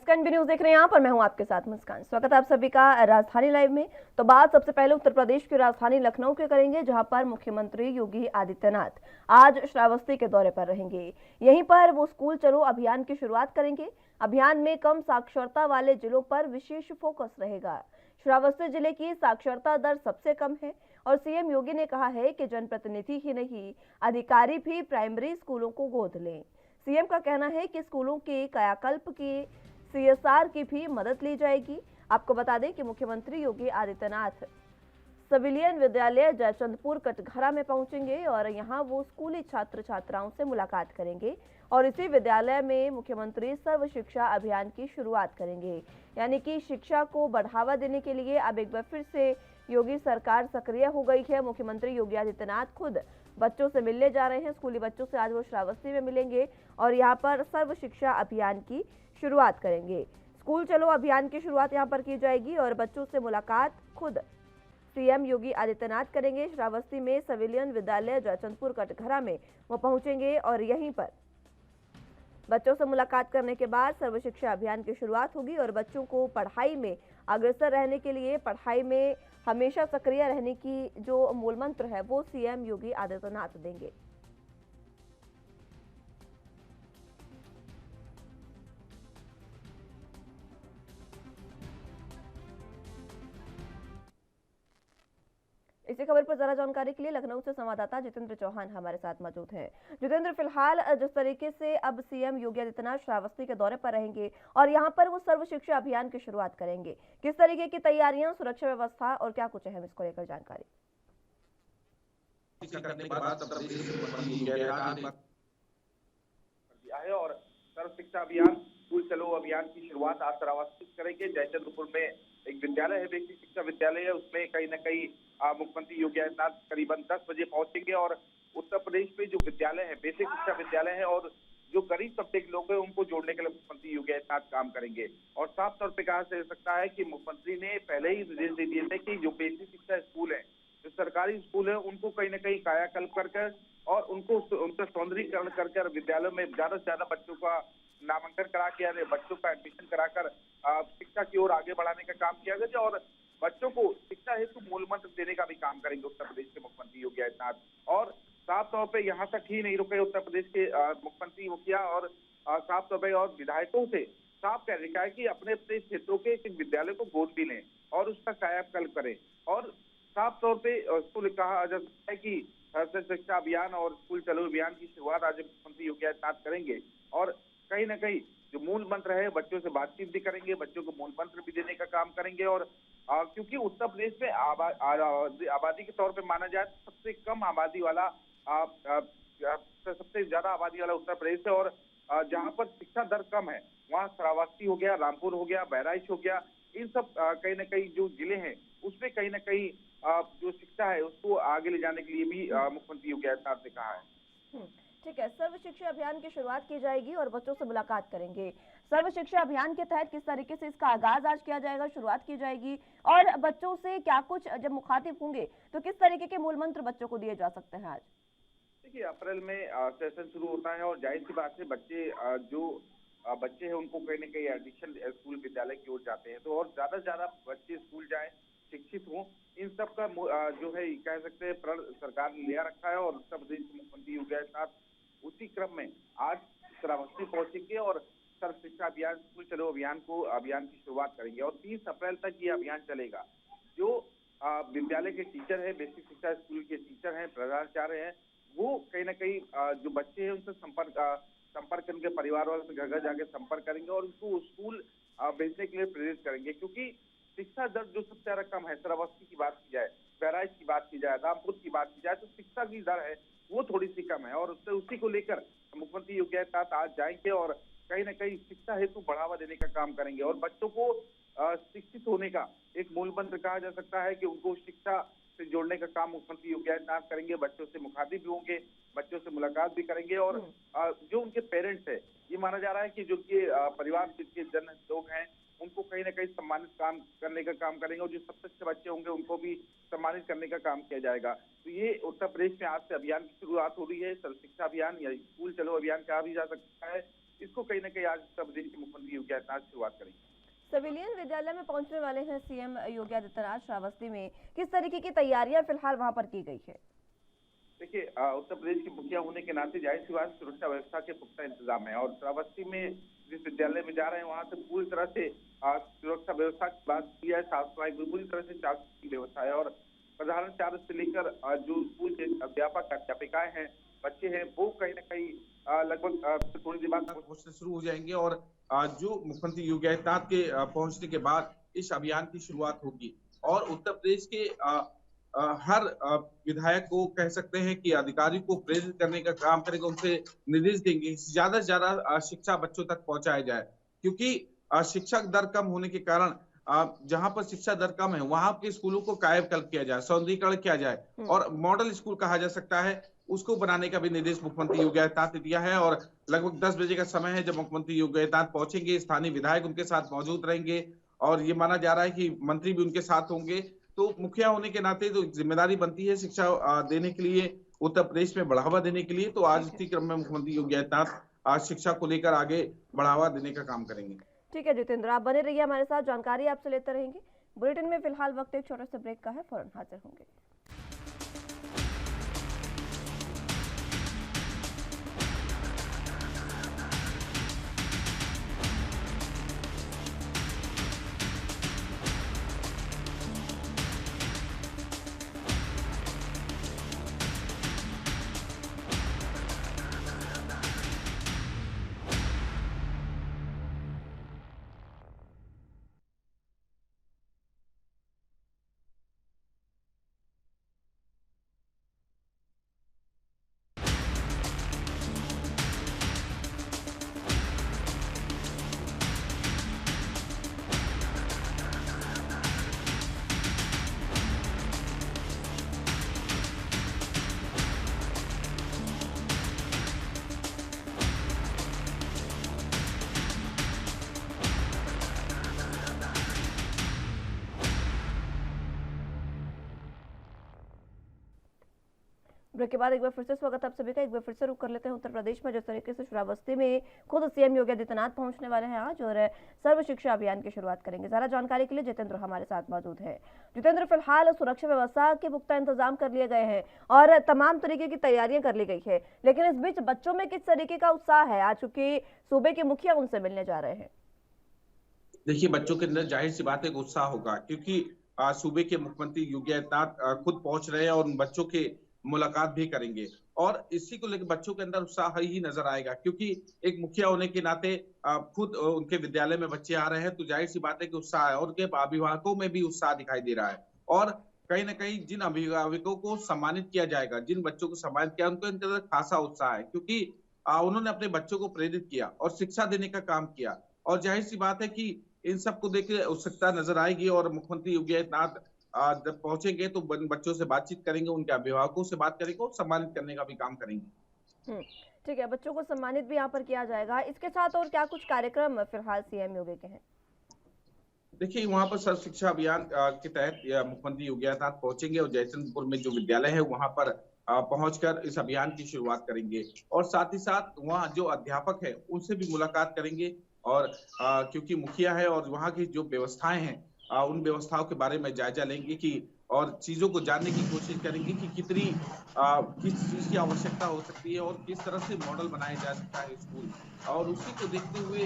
नमस्कार, NB news देख रहे हैं आप और मैं हूं आपके साथ मुस्कान। स्वागत है आप सभी का राजधानी लाइव में। तो बात सबसे पहले उत्तर प्रदेश की राजधानी लखनऊ की करेंगे, जहां पर मुख्यमंत्री योगी आदित्यनाथ आज श्रावस्ती के दौरे पर रहेंगे। यहीं पर वो स्कूल चलो अभियान की शुरुआत करेंगे। अभियान में कम साक्षरता वाले जिलों पर विशेष फोकस रहेगा। श्रावस्ती जिले की साक्षरता दर सबसे कम है और सीएम योगी ने कहा है कि जनप्रतिनिधि ही नहीं, अधिकारी भी प्राइमरी स्कूलों को गोद लें। सीएम का कहना है कि स्कूलों के कायाकल्प की सीएसआर की भी मदद ली जाएगी। आपको बता दें कि मुख्यमंत्री योगी आदित्यनाथ सिविलियन विद्यालय जयचंदपुर कटघरा में पहुंचेंगे और यहां वो स्कूली छात्र छात्राओं से मुलाकात करेंगे और इसी विद्यालय में मुख्यमंत्री सर्व शिक्षा अभियान की शुरुआत करेंगे। यानी कि शिक्षा को बढ़ावा देने के लिए अब एक बार फिर से योगी सरकार सक्रिय हो गई है। मुख्यमंत्री योगी आदित्यनाथ खुद बच्चों से मिलने जा रहे हैं। स्कूली बच्चों से आज वो श्रावस्ती में मिलेंगे और यहाँ पर सर्व शिक्षा अभियान की शुरुआत करेंगे। स्कूल चलो अभियान की शुरुआत यहाँ पर की जाएगी और बच्चों से मुलाकात खुद सीएम योगी आदित्यनाथ करेंगे। श्रावस्ती में सिविलियन विद्यालय जयचंदपुर कटघरा में वो पहुंचेंगे और यहीं पर बच्चों से मुलाकात करने के बाद सर्व शिक्षा अभियान की शुरुआत होगी और बच्चों को पढ़ाई में अग्रसर रहने के लिए, पढ़ाई में हमेशा सक्रिय रहने की जो मूल मंत्र है वो सीएम योगी आदित्यनाथ देंगे। इसी खबर पर जरा जानकारी के लिए लखनऊ से संवाददाता जितेंद्र चौहान हमारे साथ मौजूद हैं। जितेंद्र, फिलहाल जिस तरीके से अब सीएम योगी आदित्यनाथ श्रावस्ती के दौरे पर रहेंगे और यहां पर वो सर्व शिक्षा अभियान की शुरुआत करेंगे, किस तरीके की तैयारियां, सुरक्षा व्यवस्था और क्या कुछ अहम इसको लेकर जानकारी? करने के बाद उत्तर प्रदेश के मुख्यमंत्री योगी आदित्यनाथ ने दिया है और सर्व शिक्षा अभियान स्कूल चलो अभियान की शुरुआत आज श्रावस्ती करेंगे। जयचंद्रपुर में एक विद्यालय है, बेसिक शिक्षा विद्यालय है, उसमें कहीं न कहीं मुख्यमंत्री योगी आदित्यनाथ करीबन 10 बजे पहुंचेंगे और उत्तर प्रदेश में जो विद्यालय है, बेसिक शिक्षा विद्यालय है और जो गरीब तबके के लोग हैं उनको जोड़ने के लिए मुख्यमंत्री योगी आदित्यनाथ काम करेंगे। और साफ तौर पर कहा जा सकता है कि मुख्यमंत्री ने पहले ही निर्देश दे दिए थे कि जो बेसिक शिक्षा स्कूल है, जो सरकारी स्कूल है, उनको कहीं न कहीं कायाकल्प कर और उनको उनका सौंदर्यीकरण कर विद्यालयों में ज्यादा से ज्यादा बच्चों का नामांकन करा के, बच्चों का एडमिशन कराकर शिक्षा की ओर आगे बढ़ाने का काम किया गया और बच्चों को शिक्षा हेतु मूल मंत्र देने का भी काम करेंगे उत्तर प्रदेश के मुख्यमंत्री योगी आदित्यनाथ। और साफ तौर पे यहाँ तक ही नहीं रुके उत्तर प्रदेश के मुख्यमंत्री मुखिया और साफ तौर पे और विधायकों से साफ कह रखा है कि अपने अपने क्षेत्रों के विद्यालय को गोद भी लें और उसका कायाकल्प करें। और साफ तौर पे उसको कहा जा सकता है कि शिक्षा अभियान और स्कूल चलो अभियान की शुरुआत आज मुख्यमंत्री योगी आदित्यनाथ करेंगे और कहीं ना कहीं जो मूल मंत्र है, बच्चों से बातचीत भी करेंगे, बच्चों को मूल मंत्र भी देने का काम करेंगे। और क्योंकि उत्तर प्रदेश में आबादी के तौर पे माना जाए तो सबसे कम आबादी वाला सबसे ज्यादा आबादी वाला उत्तर प्रदेश है और जहां पर शिक्षा दर कम है वहां श्रावस्ती हो गया, रामपुर हो गया, बहराइच हो गया, इन सब कहीं ना कहीं जो जिले हैं उसमें कहीं ना कहीं जो शिक्षा है उसको आगे ले जाने के लिए भी मुख्यमंत्री योगी आदित्यनाथ ने कहा है। ठीक है, सर्व शिक्षा अभियान की शुरुआत की जाएगी और बच्चों से मुलाकात करेंगे। सर्व शिक्षा अभियान के तहत किस तरीके से इसका आगाज आज किया जाएगा, शुरुआत की जाएगी और बच्चों से क्या कुछ जब मुखातिब होंगे तो किस तरीके के मूल मंत्र बच्चों को दिए जा सकते हैं? आज देखिए, अप्रैल में सेशन शुरू होता है और जाहिर सी बात है बच्चे जो बच्चे हैं उनको कहीं न कहीं एडमिशन स्कूल विद्यालय की ओर जाते हैं, तो और ज्यादा से ज्यादा बच्चे स्कूल जाएं, शिक्षित हों, इन सब का जो है कह सकते हैं प्रण सरकार ने लिया रखा है। और उत्तर प्रदेश के मुख्यमंत्री योगी आदित्यनाथ उसी क्रम में आज श्रावस्ती पहुंचेंगे और सर्व शिक्षा अभियान स्कूल चलो अभियान की शुरुआत करेंगे और 30 अप्रैल तक ये अभियान चलेगा। जो विद्यालय के टीचर है, बेसिक शिक्षा स्कूल के टीचर हैं, प्रधानाचार्य हैं, वो कहीं ना कहीं जो बच्चे हैं उनसे संपर्क उनके परिवार वालों से घर घर जाके संपर्क करेंगे और उनको स्कूल भेजने के लिए प्रेरित करेंगे। क्योंकि शिक्षा दर जो सबसे ज्यादा कम है, श्रावस्ती की बात की जाए, बहराइच की बात की जाए, रामपुर की बात की जाए, तो शिक्षा की दर है वो थोड़ी सी कम है और उसी को लेकर मुख्यमंत्री योगी आदित्यनाथ आज जाएंगे और कहीं ना कहीं शिक्षा हेतु बढ़ावा देने का काम करेंगे और बच्चों को शिक्षित होने का एक मूल मंत्र कहा जा सकता है कि उनको शिक्षा से जोड़ने का काम मुख्यमंत्री योगी आदित्यनाथ करेंगे। बच्चों से मुखातिब भी होंगे, बच्चों से मुलाकात भी करेंगे और जो उनके पेरेंट्स है, ये माना जा रहा है कि जो कि परिवार जिनके जन लोग हैं उनको कहीं ना कहीं सम्मानित काम करने का काम करेंगे और जो सबसे अच्छे बच्चे होंगे उनको भी सम्मानित करने का काम किया जाएगा। तो ये उत्तर प्रदेश में आज से अभियान की शुरुआत हो रही है। सर्व शिक्षा अभियान या स्कूल चलो अभियान कहा भी जा सकता है इसको कहीं ना कहीं आज उत्तर प्रदेश के मुख्यमंत्री योगी आदित्यनाथ शुरुआत करेंगे। सिविलियन विद्यालय में पहुंचने वाले हैं सीएम योगी आदित्यनाथ। श्रावस्ती में किस तरीके की तैयारियां फिलहाल वहां पर की गई है? देखिए, उत्तर प्रदेश के मुखिया होने के नाते जाहिर सी बात सुरक्षा व्यवस्था के पुख्ता इंतजाम है और श्रावस्ती में जिस विद्यालय में जा रहे हैं वहां से पूरी तरह से सुरक्षा व्यवस्था की बात की है। साफ सफाई पूरी तरह से चाक की व्यवस्था है और प्रधानाचार्य से लेकर जो स्कूल के अध्यापक अध्यापिकाएं हैं, बच्चे हैं, वो कहीं ना कहीं लगभग थोड़ी देर बाद पहुंचने शुरू हो जाएंगे और जो मुख्यमंत्री योगी आदित्यनाथ के पहुंचने के बाद इस अभियान की शुरुआत होगी और उत्तर प्रदेश के हर विधायक को कह सकते हैं कि अधिकारी को प्रेरित करने का काम करेगा, उनसे निर्देश देंगे ज्यादा से ज्यादा शिक्षा बच्चों तक पहुंचाया जाए, क्योंकि शिक्षा दर कम होने के कारण जहां पर शिक्षा दर कम है वहां के स्कूलों को कायाकल्प किया जाए, सौंदर्यीकरण किया जाए और मॉडल स्कूल कहा जा सकता है उसको बनाने का भी निर्देश मुख्यमंत्री योगी आदित्यनाथ ने दिया है। और लगभग 10 बजे का समय है जब मुख्यमंत्री योगी आदित्यनाथ पहुंचेंगे, स्थानीय विधायक उनके साथ मौजूद रहेंगे और ये माना जा रहा है कि मंत्री भी उनके साथ होंगे। तो मुखिया होने के नाते जो जिम्मेदारी बनती है शिक्षा देने के लिए, उत्तर प्रदेश में बढ़ावा देने के लिए, तो आज इसी क्रम में मुख्यमंत्री योगी आदित्यनाथ आज शिक्षा को लेकर आगे बढ़ावा देने का काम करेंगे। ठीक है जितेंद्र, आप बने रहिए हमारे साथ, जानकारी आपसे लेते रहेंगे। बुलेटिन में फिलहाल वक्त एक छोटे से ब्रेक का है, फौरन हाजिर होंगे। ब्रेक के बाद एक बार फिर से स्वागत है आप सभी का। एक बार फिर से रुक कर लेते हैं उत्तर प्रदेश में। जिस तरीके से श्रावस्ती में खुद सीएम योगी आदित्यनाथ पहुंचने वाले हैं आज और सर्व शिक्षा अभियान की शुरुआत करेंगे। ज्यादा जानकारी के लिए जितेंद्र हमारे साथ मौजूद है। जितेंद्र, फिलहाल सुरक्षा व्यवस्था के पुख्ता इंतजाम कर लिए गए हैं और तमाम तरीके की तैयारियां कर ली गई है, लेकिन इस बीच बच्चों में किस तरीके का उत्साह है आज, चूंकि सूबे के मुखिया उनसे मिलने जा रहे हैं? देखिए, बच्चों के अंदर जाहिर सी बात है उत्साह होगा, क्योंकि सूबे के मुख्यमंत्री योगी आदित्यनाथ खुद पहुंच रहे हैं और उन बच्चों के मुलाकात भी करेंगे और इसी को लेकर बच्चों के अंदर उत्साह ही नजर आएगा, क्योंकि एक मुखिया होने के नाते खुद उनके विद्यालय में बच्चे आ रहे हैं तो जाहिर सी बात है कि उत्साह है और उनके अभिभावकों में भी उत्साह दिखाई दे रहा है। और कहीं ना कहीं जिन अभिभावकों को सम्मानित किया जाएगा, जिन बच्चों को सम्मानित किया, उनके अंदर खासा उत्साह है, क्योंकि उन्होंने अपने बच्चों को प्रेरित किया और शिक्षा देने का काम किया और जाहिर सी बात है कि इन सबको देख के उत्सुकता नजर आएगी और मुख्यमंत्री योगी आदित्यनाथ जब पहुंचेंगे तो बच्चों से बातचीत करेंगे, उनके अभिभावकों से बात करेंगे और सम्मानित करने का भी काम करेंगे। ठीक है, बच्चों को सम्मानित भी यहाँ पर किया जाएगा। इसके साथ और क्या कुछ कार्यक्रम फिलहाल सीएम योगी के हैं? देखिए, वहां पर सर्व शिक्षा अभियान के तहत मुख्यमंत्री योगी आदित्यनाथ पहुंचेंगे और जयचंद्रपुर में जो विद्यालय है वहां पर पहुंचकर इस अभियान की शुरुआत करेंगे और साथ ही साथ वहां जो अध्यापक है उनसे भी मुलाकात करेंगे और क्योंकि मुखिया है और वहां की जो व्यवस्थाएं हैं उन व्यवस्थाओं के बारे में जायजा लेंगे कि और चीजों को जानने की कोशिश करेंगे कि कितनी किस चीज की आवश्यकता हो सकती है और किस तरह से मॉडल बनाया जा सकता है स्कूल। और उसी को देखते हुए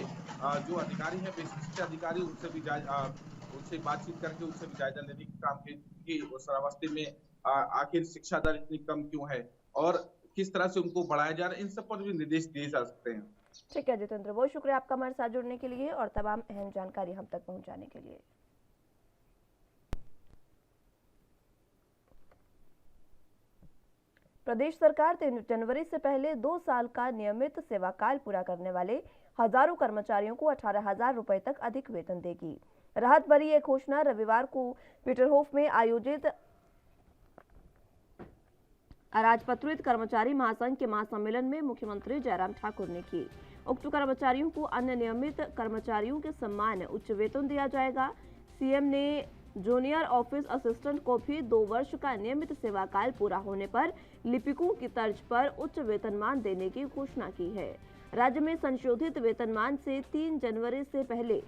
जो अधिकारी है, बेसिक शिक्षा अधिकारी, उनसे भी उनसे बातचीत करके उनसे भी जायजा लेने का काम कि श्रावस्ती में आखिर शिक्षा दर इतनी कम क्यों है और किस तरह से उनको बढ़ाया जा रहा है, इन सब पर भी निर्देश दिए जा सकते हैं। ठीक है जितेंद्र, बहुत शुक्रिया आपका हमारे साथ जुड़ने के लिए और तमाम अहम जानकारी हम तक पहुंचाने के लिए। प्रदेश सरकार 3 जनवरी से पहले 2 साल का नियमित सेवाकाल पूरा करने वाले हजारों कर्मचारियों को 18,000 रुपए तक अधिक वेतन देगी। राहत भरी यह घोषणा रविवार को पीटरहोफ में आयोजित अराजपत्रित कर्मचारी महासंघ के महासम्मेलन में मुख्यमंत्री जयराम ठाकुर ने की। उक्त कर्मचारियों को अन्य नियमित कर्मचारियों के समान उच्च वेतन दिया जाएगा। सीएम ने जूनियर ऑफिस असिस्टेंट को भी 2 वर्ष का नियमित सेवाकाल पूरा होने पर लिपिकों की तर्ज पर उच्च वेतनमान देने की घोषणा की है। राज्य में संशोधित वेतनमान से 3 जनवरी से पहले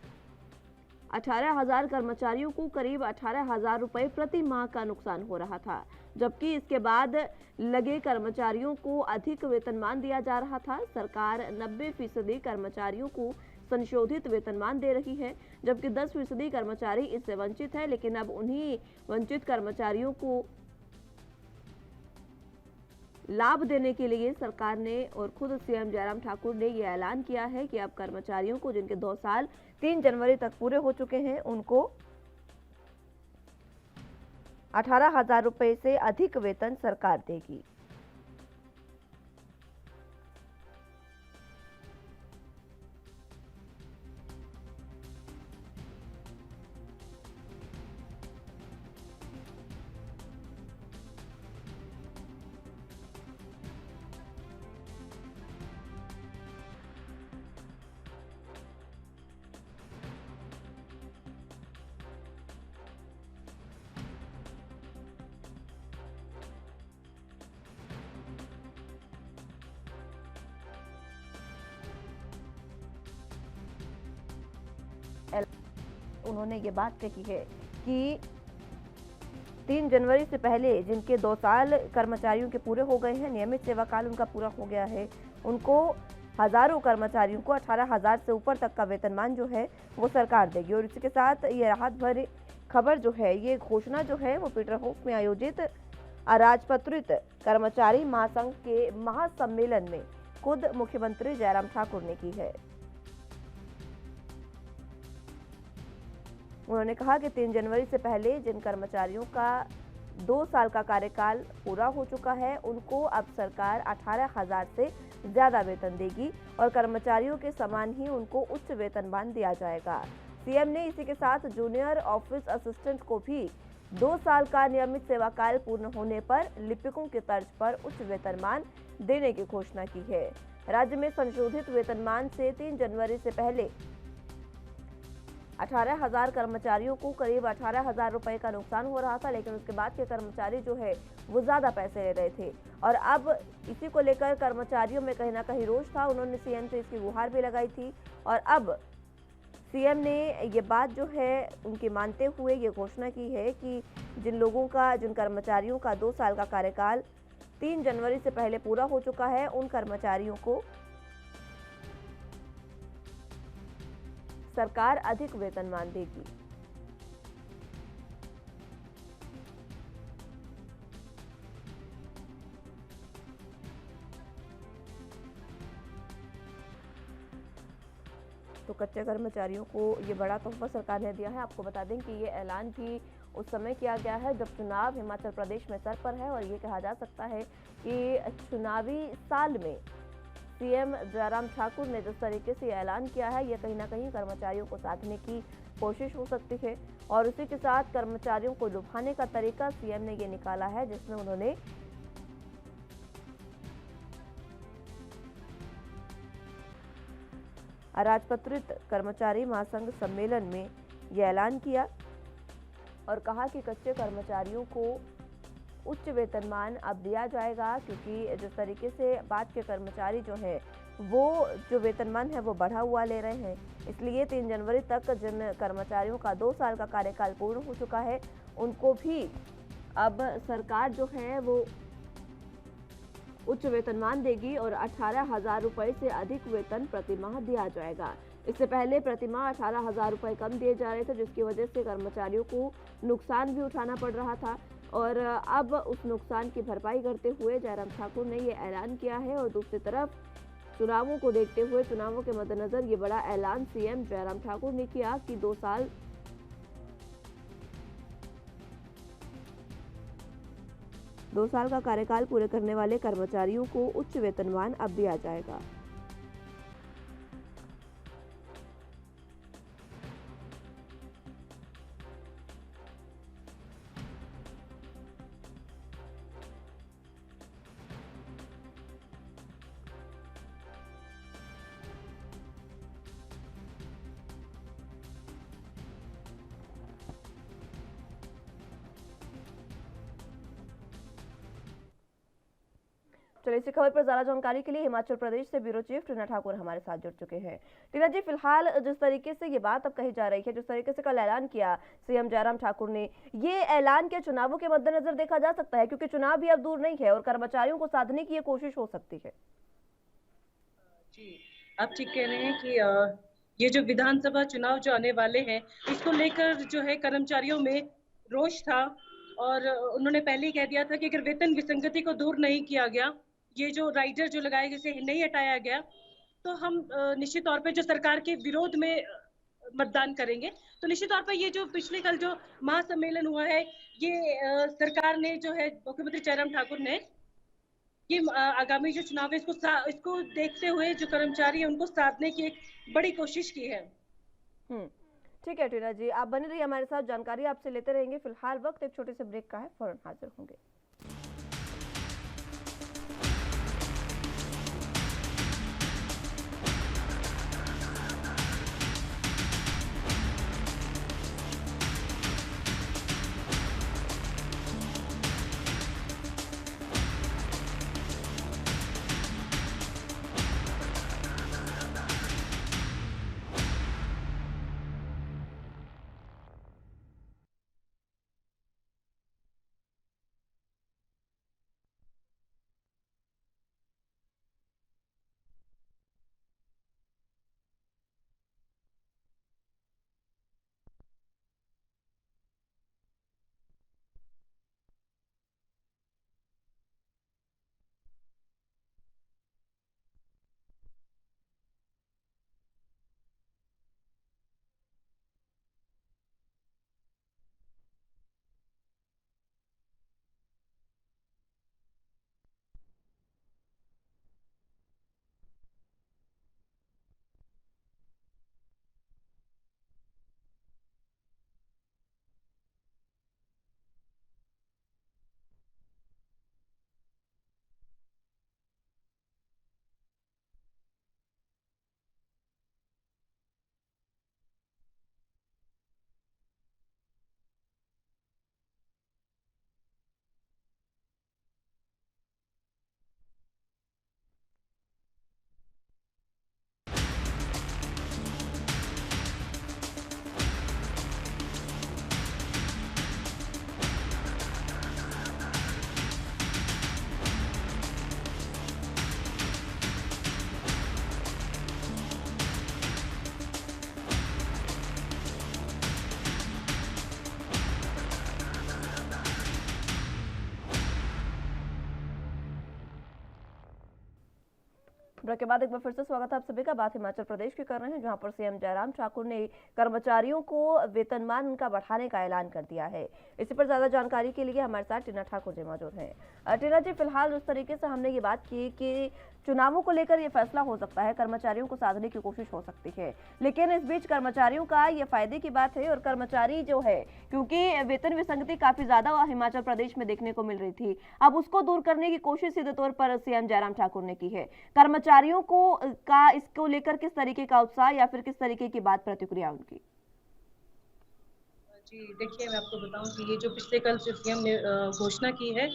18,000 कर्मचारियों को करीब 18,000 रुपए प्रति माह का नुकसान हो रहा था, जबकि इसके बाद लगे कर्मचारियों को अधिक वेतनमान दिया जा रहा था। सरकार 90% कर्मचारियों को संशोधित वेतनमान दे रही है, जबकि 10% कर्मचारी इससे वंचित है। लेकिन अब उन्हीं वंचित कर्मचारियों को लाभ देने के लिए सरकार ने और खुद सीएम जयराम ठाकुर ने यह ऐलान किया है कि अब कर्मचारियों को जिनके 2 साल 3 जनवरी तक पूरे हो चुके हैं उनको 18,000 रुपए से अधिक वेतन सरकार देगी। उन्होंने ये बात कही है कि 3 जनवरी से पहले जिनके 2 साल कर्मचारियों के पूरे हो गए हैं, नियमित सेवा काल उनका पूरा हो गया है, उनको हजारों कर्मचारियों को 18,000 से ऊपर तक का वेतनमान जो है वो सरकार देगी। और इसी के साथ ये राहत भरी खबर जो है, ये घोषणा जो है वो पीटरहोफ में आयोजित अराजपत्रित कर्मचारी महासंघ के महासम्मेलन में खुद मुख्यमंत्री जयराम ठाकुर ने की है। उन्होंने कहा कि 3 जनवरी से पहले जिन कर्मचारियों का 2 साल का कार्यकाल पूरा हो चुका है, उनको अब सरकार 18,000 से ज्यादा वेतन देगी और कर्मचारियों के समान ही उनको उच्च वेतनमान दिया जाएगा। सीएम ने इसी के साथ जूनियर ऑफिस असिस्टेंट को भी 2 साल का नियमित सेवाकाल पूर्ण होने पर लिपिकों के तर्ज पर उच्च वेतनमान देने की घोषणा की है। राज्य में संशोधित वेतनमान से 3 जनवरी से पहले 18,000 कर्मचारियों को करीब 18,000 रुपए का नुकसान हो रहा था, लेकिन उसके बाद के कर्मचारी जो है वो ज्यादा पैसे ले रहे थे और अब इसी को लेकर कर्मचारियों में कहीं ना कहीं रोष था। उन्होंने सीएम से इसकी गुहार भी लगाई थी और अब सीएम ने ये बात जो है उनकी मानते हुए ये घोषणा की है कि जिन कर्मचारियों का 2 साल का कार्यकाल 3 जनवरी से पहले पूरा हो चुका है, उन कर्मचारियों को सरकार अधिक वेतनमान देगी। तो कच्चे कर्मचारियों को ये बड़ा तोहफा सरकार ने दिया है। आपको बता दें कि ये ऐलान भी उस समय किया गया है जब चुनाव हिमाचल प्रदेश में सर पर है और ये कहा जा सकता है कि चुनावी साल में सीएम जयराम ठाकुर ने जिस तरीके से ऐलान किया है, ये कहीं ना कहीं कर्मचारियों को साधने की कोशिश हो सकती है और उसी के साथ कर्मचारियों को लुभाने का तरीका सीएम ने ये निकाला है, जिसमें उन्होंने अराजपत्रित कर्मचारी महासंघ सम्मेलन में यह ऐलान किया और कहा कि कच्चे कर्मचारियों को उच्च वेतनमान अब दिया जाएगा, क्योंकि जिस तरीके से बाद के कर्मचारी जो है वो जो वेतनमान है वो बढ़ा हुआ ले रहे हैं, इसलिए 3 जनवरी तक जिन कर्मचारियों का 2 साल का कार्यकाल पूर्ण हो चुका है उनको भी अब सरकार जो है वो उच्च वेतनमान देगी और 18,000 रुपए से अधिक वेतन प्रतिमाह दिया जाएगा। इससे पहले प्रतिमाह 18,000 रुपए कम दिए जा रहे थे, जिसकी वजह से कर्मचारियों को नुकसान भी उठाना पड़ रहा था और अब उस नुकसान की भरपाई करते हुए जयराम ठाकुर ने ये ऐलान किया है। और दूसरी तरफ चुनावों को देखते हुए, चुनावों के मद्देनजर ये बड़ा ऐलान सीएम जयराम ठाकुर ने किया कि 2 साल का कार्यकाल पूरे करने वाले कर्मचारियों को उच्च वेतनमान अब दिया जाएगा। चलिए, इसी खबर पर ज्यादा जानकारी के लिए हिमाचल प्रदेश से ब्यूरो चीफ टीना ठाकुर हमारे साथ जुड़ चुके हैं। टीना जी, फिलहाल जिस तरीके से ये बात अब कही जा रही है, जिस तरीके से कल ऐलान किया सीएम जयराम ठाकुर ने, ये ऐलान के चुनावों के मद्देनजर देखा जा सकता है, क्योंकि चुनाव भी अब दूर नहीं है और कर्मचारियों को साधने की ये कोशिश हो सकती है। जी, आप ठीक कह रहे हैं कि ये जो विधानसभा चुनाव जो आने वाले हैं, इसको लेकर जो है कर्मचारियों में रोष था और उन्होंने पहले ही कह दिया था कि अगर वेतन विसंगति को दूर नहीं किया गया, ये जो राइडर जो लगाए गए से नहीं हटाया गया, तो हम निश्चित तौर पे जो सरकार के विरोध में मतदान करेंगे। तो निश्चित तौर पे ये जो पिछले कल जो महासम्मेलन हुआ है, ये सरकार ने जो है मुख्यमंत्री जयराम ठाकुर ने ये आगामी जो चुनाव है इसको देखते हुए जो कर्मचारी है उनको साधने की एक बड़ी कोशिश की है। ठीक है टीना जी, आप बने रहिए हमारे साथ, जानकारी आपसे लेते रहेंगे। फिलहाल वक्त एक छोटे से ब्रेक का है, फौरन हाजिर होंगे। ब्रेक के बाद एक बार फिर से स्वागत है आप सभी का। बात हिमाचल प्रदेश की कर रहे हैं, जहां पर सीएम जयराम ठाकुर ने कर्मचारियों को वेतनमान उनका बढ़ाने का ऐलान कर दिया है। इसी पर ज्यादा जानकारी के लिए हमारे साथ टीना ठाकुर जी मौजूद हैं। टीना जी, फिलहाल जिस तरीके से हमने ये बात की कि चुनावों को लेकर ये फैसला हो सकता है, कर्मचारियों को साधने की कोशिश हो सकती है, लेकिन इस बीच कर्मचारियों का ये फायदे की बात है और कर्मचारी जो है, क्योंकि वेतन विसंगति काफी ज्यादा हिमाचल प्रदेश में देखने को मिल रही थी, अब उसको दूर करने की कोशिश सीधे तौर पर सीएम जयराम ठाकुर ने की है। कर्मचारियों को का इसको लेकर किस तरीके का उत्साह या फिर किस तरीके की बात प्रतिक्रिया उनकी? जी देखिए, मैं आपको बताऊं कि ये जो पिछले कल जो सीएम ने घोषणा की है,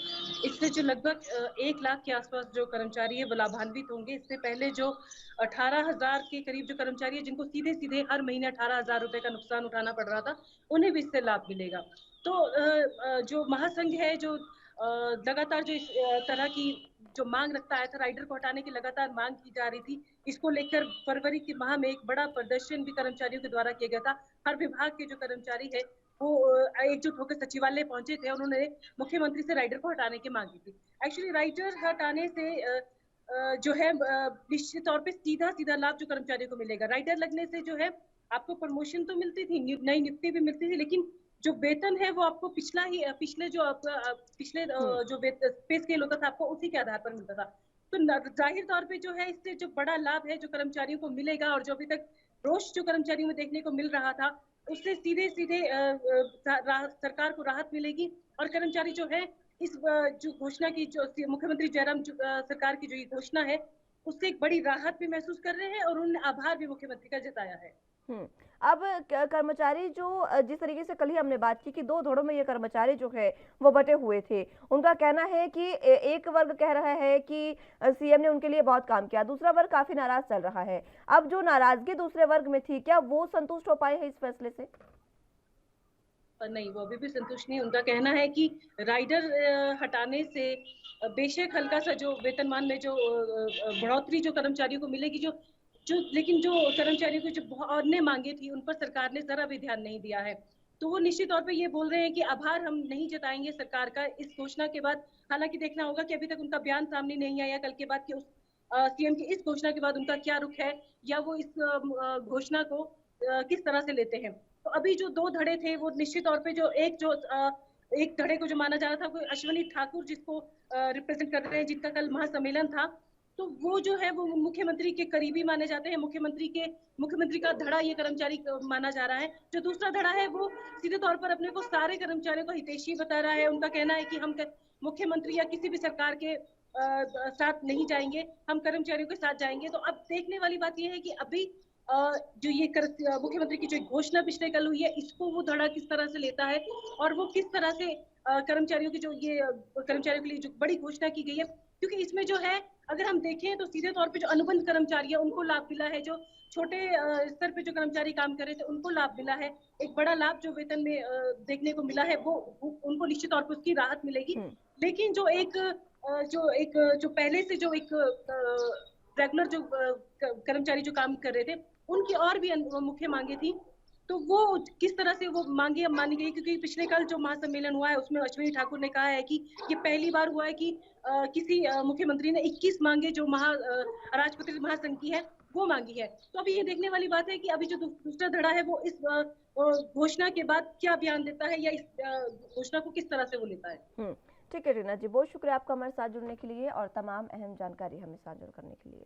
इससे जो लगभग 1 लाख के आसपास जो कर्मचारी है वो लाभान्वित होंगे। इससे पहले जो 18,000 के करीब जो कर्मचारी है जिनको सीधे सीधे हर महीने 18,000 रुपए का नुकसान उठाना पड़ रहा था, उन्हें भी इससे लाभ मिलेगा। तो जो महासंघ है जो लगातार जो इस तरह की जो मांग रखता आया था, राइडर को हटाने की लगातार मांग की जा रही थी, इसको लेकर फरवरी के माह में एक बड़ा प्रदर्शन भी कर्मचारियों के द्वारा किया गया था। हर विभाग के जो कर्मचारी है वो एकजुट होकर सचिवालय पहुंचे थे, उन्होंने मुख्यमंत्री से राइडर को हटाने की मांग की थी। एक्चुअली राइडर हटाने से जो है निश्चित तौर पे सीधा सीधा लाभ जो कर्मचारियों को मिलेगा। राइडर लगने से जो है आपको प्रमोशन तो मिलती थी, नई नियुक्ति भी मिलती थी, लेकिन जो वेतन है वो आपको पिछले जो आपका पिछले जो पे स्केल होता था आपको उसी के आधार पर मिलता था। तो जाहिर तौर पे जो है इससे जो बड़ा लाभ है जो कर्मचारियों को मिलेगा और जो अभी तक रोष जो कर्मचारियों में देखने को मिल रहा था, उससे सीधे सीधे सरकार को राहत मिलेगी और कर्मचारी जो है इस जो घोषणा की जो मुख्यमंत्री जयराम सरकार की जो ये घोषणा है उससे एक बड़ी राहत भी महसूस कर रहे हैं और उन्होंने आभार भी मुख्यमंत्री का जताया है। अब कर्मचारी जो जिस तरीके से कल ही हमने बात की कि दो धड़ों में ये कर्मचारी जो है वो बटे हुए थे। उनका कहना है कि एक वर्ग कह रहा है कि सीएम ने उनके लिए बहुत काम किया, दूसरा वर्ग काफी नाराज चल रहा है। अब जो नाराजगी दूसरे वर्ग में थी, क्या वो संतुष्ट हो पाए हैं इस फैसले से? नहीं, वो अभी भी संतुष्ट नहीं। उनका कहना है कि राइडर हटाने से बेशक हल्का सा जो वेतनमान में जो बढ़ोतरी जो कर्मचारियों को मिलेगी, जो जो लेकिन जो कर्मचारियों को जो अन्य मांगे थी उन पर सरकार ने जरा भी ध्यान नहीं दिया है। तो वो निश्चित तौर पे ये बोल रहे हैं कि आभार हम नहीं जताएंगे सरकार का इस घोषणा के बाद। हालांकि देखना होगा कि अभी तक उनका बयान सामने नहीं आया कल के बाद कि उस सीएम की इस घोषणा के बाद उनका क्या रुख है, या वो इस घोषणा को किस तरह से लेते हैं। तो अभी जो दो धड़े थे वो निश्चित तौर पे जो एक धड़े को जो माना जा रहा था वो अश्विनी ठाकुर जिसको रिप्रेजेंट कर रहे हैं, जिनका कल महासम्मेलन था, तो वो जो है वो मुख्यमंत्री के करीबी माने जाते हैं। मुख्यमंत्री का धड़ा ये कर्मचारी माना जा रहा है। जो दूसरा धड़ा है वो सीधे तौर पर अपने को सारे कर्मचारियों को हितैषी बता रहा है। उनका कहना है कि हम मुख्यमंत्री या किसी भी सरकार के साथ नहीं जाएंगे, हम कर्मचारियों के साथ जाएंगे। तो अब देखने वाली बात यह है कि अभी जो ये मुख्यमंत्री की जो घोषणा पिछले कल हुई है, इसको वो धड़ा किस तरह से लेता है और वो किस तरह से कर्मचारियों की जो ये कर्मचारियों के लिए जो बड़ी घोषणा की गई है, क्योंकि इसमें जो है अगर हम देखें तो सीधे तौर पे जो अनुबंध कर्मचारी है उनको लाभ मिला है, जो छोटे स्तर पे जो कर्मचारी काम कर रहे थे उनको लाभ मिला है। एक बड़ा लाभ जो वेतन में देखने को मिला है वो उनको निश्चित तौर पर उसकी राहत मिलेगी। लेकिन जो पहले से जो एक रेगुलर जो कर्मचारी जो काम कर रहे थे उनकी और भी मुख्य मांगे थी, तो वो किस तरह से वो मांगे अब मानी गई, क्योंकि पिछले कल जो महासम्मेलन हुआ है उसमें अश्विनी ठाकुर ने कहा है कि ये पहली बार हुआ है कि किसी मुख्यमंत्री ने 21 मांगे जो राजपत्रित महासंघ की है वो मांगी है। तो अभी ये देखने वाली बात है कि अभी जो दूसरा धड़ा है वो इस घोषणा के बाद क्या बयान देता है या इस घोषणा को किस तरह से वो लेता है। ठीक है रीना जी, बहुत शुक्रिया आपका हमारे साथ जुड़ने के लिए और तमाम अहम जानकारी हमें साझा करने के लिए।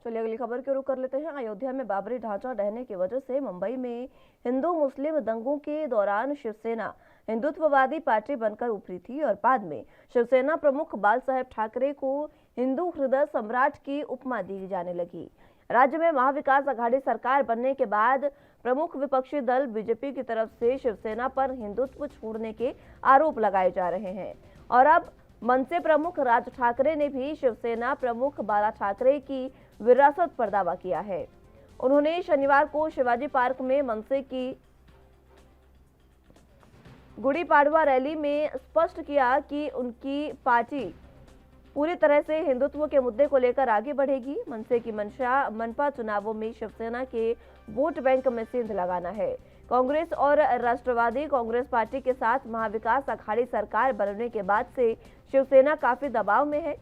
चलिए अगली खबर की रुख कर लेते हैं। अयोध्या में बाबरी ढांचा ढहने की वजह से मुंबई में हिंदू मुस्लिम दंगों के दौरान शिवसेना हिंदुत्ववादी पार्टी बनकर उभरी थी और बाद में शिवसेना प्रमुख बाल साहेब ठाकरे को हिंदू हृदय सम्राट की उपमा दी जाने लगी। राज्य में महाविकास आघाड़ी सरकार बनने के बाद प्रमुख विपक्षी दल बीजेपी की तरफ से शिवसेना पर हिंदुत्व छोड़ने के आरोप लगाए जा रहे हैं और अब मनसे प्रमुख राज ठाकरे ने भी शिवसेना प्रमुख बाला ठाकरे की विरासत पर दावा किया है। उन्होंने शनिवार को शिवाजी पार्क में मनसे की गुड़ी पाड़वा रैली में स्पष्ट किया कि उनकी पार्टी पूरी तरह से हिंदुत्व के मुद्दे को लेकर आगे बढ़ेगी। मनसे की मंशा मनपा चुनावों में शिवसेना के वोट बैंक में सेंध लगाना है। कांग्रेस और राष्ट्रवादी कांग्रेस पार्टी के साथ महाविकास आघाड़ी सरकार बनने के बाद से शिवसेना काफी दबाव में है।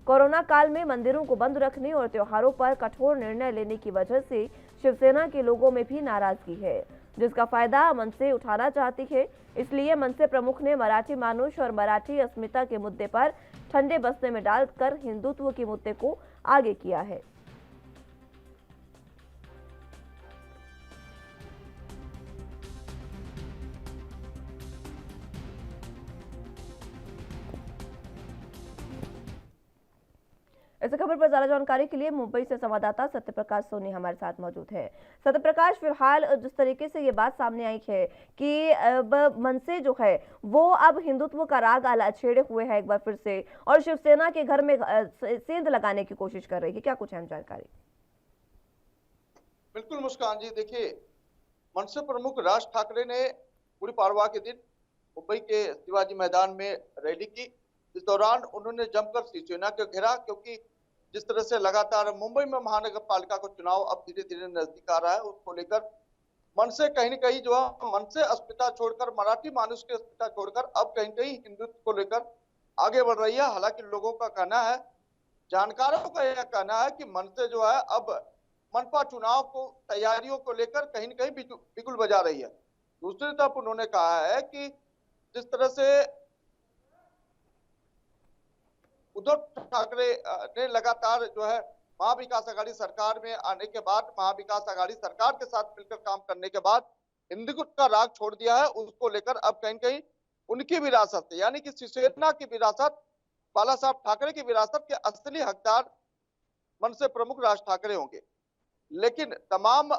कोरोना काल में मंदिरों को बंद रखने और त्योहारों पर कठोर निर्णय लेने की वजह से शिवसेना के लोगों में भी नाराजगी है, जिसका फायदा मनसे उठाना चाहती है। इसलिए मनसे प्रमुख ने मराठी मानुष और मराठी अस्मिता के मुद्दे पर ठंडे बस्ते में डालकर हिंदुत्व के मुद्दे को आगे किया है। इस खबर पर ज्यादा जानकारी के लिए मुंबई से संवाददाता सत्यप्रकाश सोनी हमारे साथ मौजूद है। सत्यप्रकाश, फिलहाल जिस तरीके से ये बात सामने आई है कि मनसे जो है वो अब हिंदुत्व का राग आला छेड़े हुए है एक बार फिर से और शिवसेना के घर में सेंध लगाने की कोशिश कर रही है, क्या कुछ अहम जानकारी? बिल्कुल मुस्कान जी, देखिए मनसे प्रमुख राज ठाकरे ने गुड़ी पाड़वा के दिन मुंबई के शिवाजी मैदान में रैली की। इस दौरान उन्होंने जमकर शिवसेना को घेरा, क्योंकि जिस तरह से लगातार मुंबई में महानगर पालिका का चुनाव अब धीरे धीरे नजदीक आ रहा है, उसको लेकर मन से कहीं न कहीं जो है मन से अस्मिता छोड़कर मराठी मानुष की अस्मिता छोड़कर अब कहीं कहीं हिंदुत्व को लेकर आगे बढ़ रही है। हालांकि लोगों का कहना है, जानकारों का यह कहना है कि मन से जो है अब मनपा चुनाव को तैयारियों को लेकर कहीं न कहीं बिगुल बजा रही है। दूसरी तरफ उन्होंने कहा है कि जिस तरह से उद्धव ठाकरे ने लगातार जो है महाविकास आघाड़ी सरकार में आने के बाद महाविकास आघाड़ी सरकार के साथ मिलकर काम करने के बाद हिंदुत्व का राग छोड़ दिया है, उसको लेकर अब कहीं कहीं उनकी विरासत यानी कि शिवसेना की विरासत, बाला साहब ठाकरे की विरासत के असली हकदार मनसे प्रमुख राज ठाकरे होंगे। लेकिन तमाम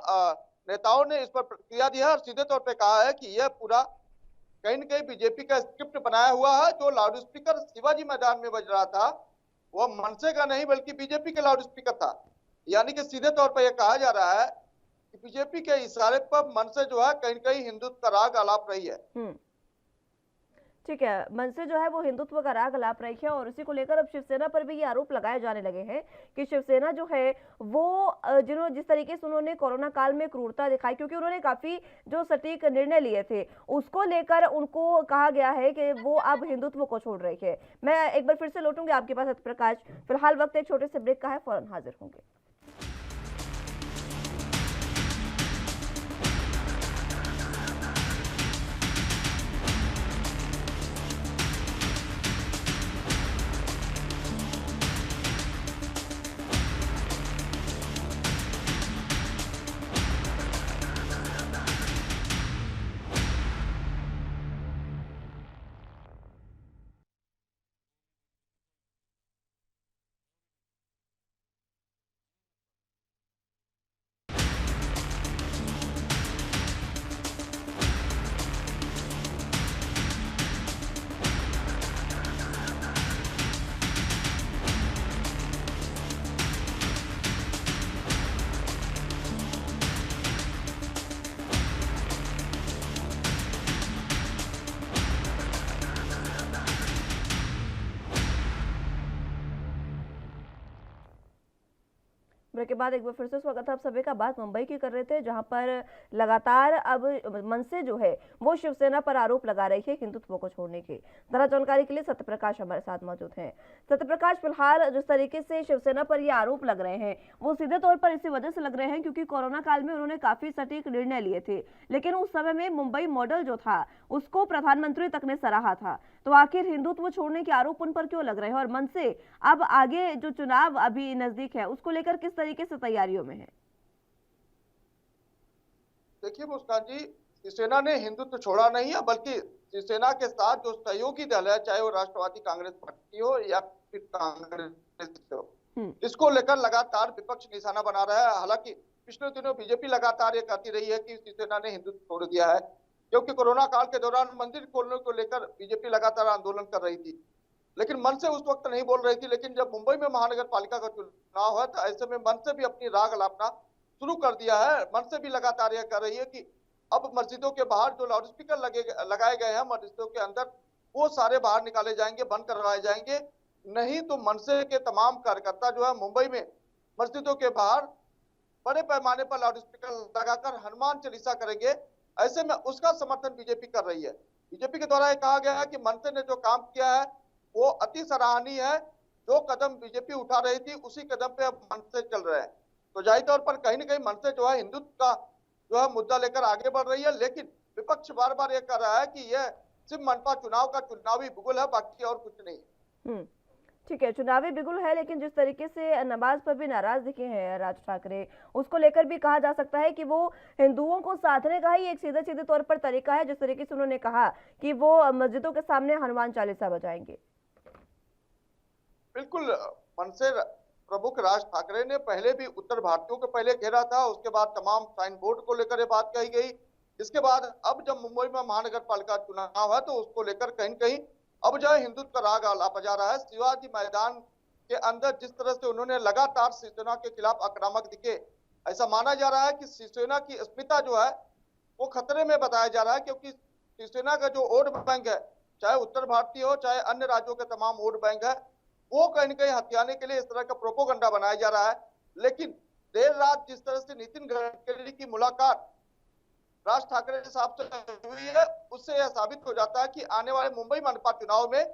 नेताओं ने इस पर प्रतिक्रिया दी है और सीधे तौर पे कहा है कि यह पूरा कहीं न कहीं बीजेपी का स्क्रिप्ट बनाया हुआ है। जो लाउड स्पीकर शिवाजी मैदान में बज रहा था वह मनसे का नहीं बल्कि बीजेपी के लाउड स्पीकर था। यानी कि सीधे तौर पर यह कहा जा रहा है कि बीजेपी के इशारे पर मनसे जो है कहीं न कहीं हिंदुत्व का राग आलाप रही है। ठीक है, मनसे जो है वो हिंदुत्व का राग अलाप रही है और इसी को लेकर अब शिवसेना पर भी ये आरोप लगाए जाने लगे हैं कि शिवसेना जो है वो जिस तरीके से उन्होंने कोरोना काल में क्रूरता दिखाई, क्योंकि उन्होंने काफी जो सटीक निर्णय लिए थे उसको लेकर उनको कहा गया है कि वो अब हिंदुत्व को छोड़ रही है। मैं एक बार फिर से लौटूंगी आपके पास सत्यप्रकाश, फिलहाल वक्त एक छोटे से ब्रेक का है, फौरन हाजिर होंगे। ब्रेक के बाद एक बार फिर से स्वागत है आप सभी का। बात मुंबई की कर रहे थे, जहां पर लगातार अब मनसे जो है वो शिवसेना पर आरोप लगा रही है हिंदुत्व को छोड़ने की। जरा जानकारी के लिए सत्यप्रकाश हमारे साथ मौजूद हैं। सत्यप्रकाश, फिलहाल जिस तरीके से शिवसेना पर ये आरोप लग रहे हैं वो सीधे तौर पर इसी वजह से लग रहे हैं क्योंकि कोरोना काल में उन्होंने काफी सटीक निर्णय लिए थे, लेकिन उस समय में मुंबई मॉडल जो था उसको प्रधानमंत्री तक ने सराहा था। तो आखिर हिंदुत्व छोड़ने के आरोप उन पर क्यों लग रहे हैं और मनसे अब आगे जो चुनाव अभी नजदीक है उसको लेकर किस तरीके से तैयारियों में है? देखिए मुस्कान जी, शिवसेना ने हिंदुत्व छोड़ा नहीं है, बल्कि शिवसेना के साथ जो सहयोगी दल है, चाहे वो राष्ट्रवादी कांग्रेस पार्टी हो या फिर कांग्रेस हो, इसको लेकर लगातार विपक्ष निशाना बना रहा है। हालांकि पिछले दिनों बीजेपी लगातार ये कहती रही है कि शिवसेना ने हिंदुत्व छोड़ दिया है, क्योंकि कोरोना काल के दौरान मंदिर खोलने को लेकर बीजेपी लगातार आंदोलन कर रही थी, लेकिन मन से उस वक्त नहीं बोल रही थी। लेकिन जब मुंबई में महानगर पालिका का चुनाव है तो ऐसे में मन से भी अपनी राग अलापना शुरू कर दिया है। मन से भी लगातार यह कर रही है कि अब मस्जिदों के बाहर जो लाउड स्पीकर लगाए गए हैं मस्जिदों के अंदर, वो सारे बाहर निकाले जाएंगे, बंद करवाए जाएंगे। नहीं तो मनसे के तमाम कार्यकर्ता जो है मुंबई में मस्जिदों के बाहर बड़े पैमाने पर लाउड स्पीकर लगाकर हनुमान चालीसा करेंगे। ऐसे में उसका समर्थन बीजेपी कर रही है। बीजेपी के द्वारा यह कहा गया है कि मनसे ने जो काम किया है वो अति सराहनीय है। जो कदम बीजेपी उठा रही थी उसी कदम पे अब मनसे चल रहे हैं। तो जाहिर तौर पर कहीं न कहीं मनसे जो है हिंदुत्व का जो है मुद्दा लेकर आगे बढ़ रही है, लेकिन विपक्ष बार बार यह कर रहा है कि यह सिर्फ मनपा चुनाव का चुनावी बिगुल है, बाकी और कुछ नहीं। ठीक है, चुनावी बिगुल है, लेकिन जिस तरीके से नमाज पर भी नाराज दिखे हैं राज ठाकरे, उसको लेकर भी कहा जा सकता है कि वो हिंदुओं को साधने का ही एक सीधे सीधे तौर पर तरीका है, जिस तरीके से उन्होंने कहा कि वो मस्जिदों के सामने हनुमान चालीसा बजाएंगे। बिल्कुल, मनसे प्रमुख राज ठाकरे ने पहले भी उत्तर भारतीयों को पहले घेरा था, उसके बाद तमाम साइन बोर्ड को लेकर ये बात कही गई। इसके बाद अब जब मुंबई में महानगर पालिका चुनाव है तो उसको लेकर कहीं न कहीं अब जो है हिंदुत्व का राग आलापा जा रहा है। शिवाजी मैदान के अंदर जिस तरह से उन्होंने लगातार शिवसेना के खिलाफ आक्रामक दिखे, ऐसा माना जा रहा है कि शिवसेना की अस्मिता जो है वो खतरे में बताया जा रहा है, क्योंकि शिवसेना का जो वोट बैंक है, चाहे उत्तर भारतीय हो चाहे अन्य राज्यों के तमाम वोट बैंक है, वो कहीं न कहीं हथियाने के लिए इस तरह का प्रोपोगंडा बनाया जा रहा है। लेकिन देर रात जिस तरह से नितिन गडकरी की मुलाकात राज ठाकरे साहब से हुई है, उससे यह साबित हो जाता है कि आने वाले मुंबई मनपा चुनाव में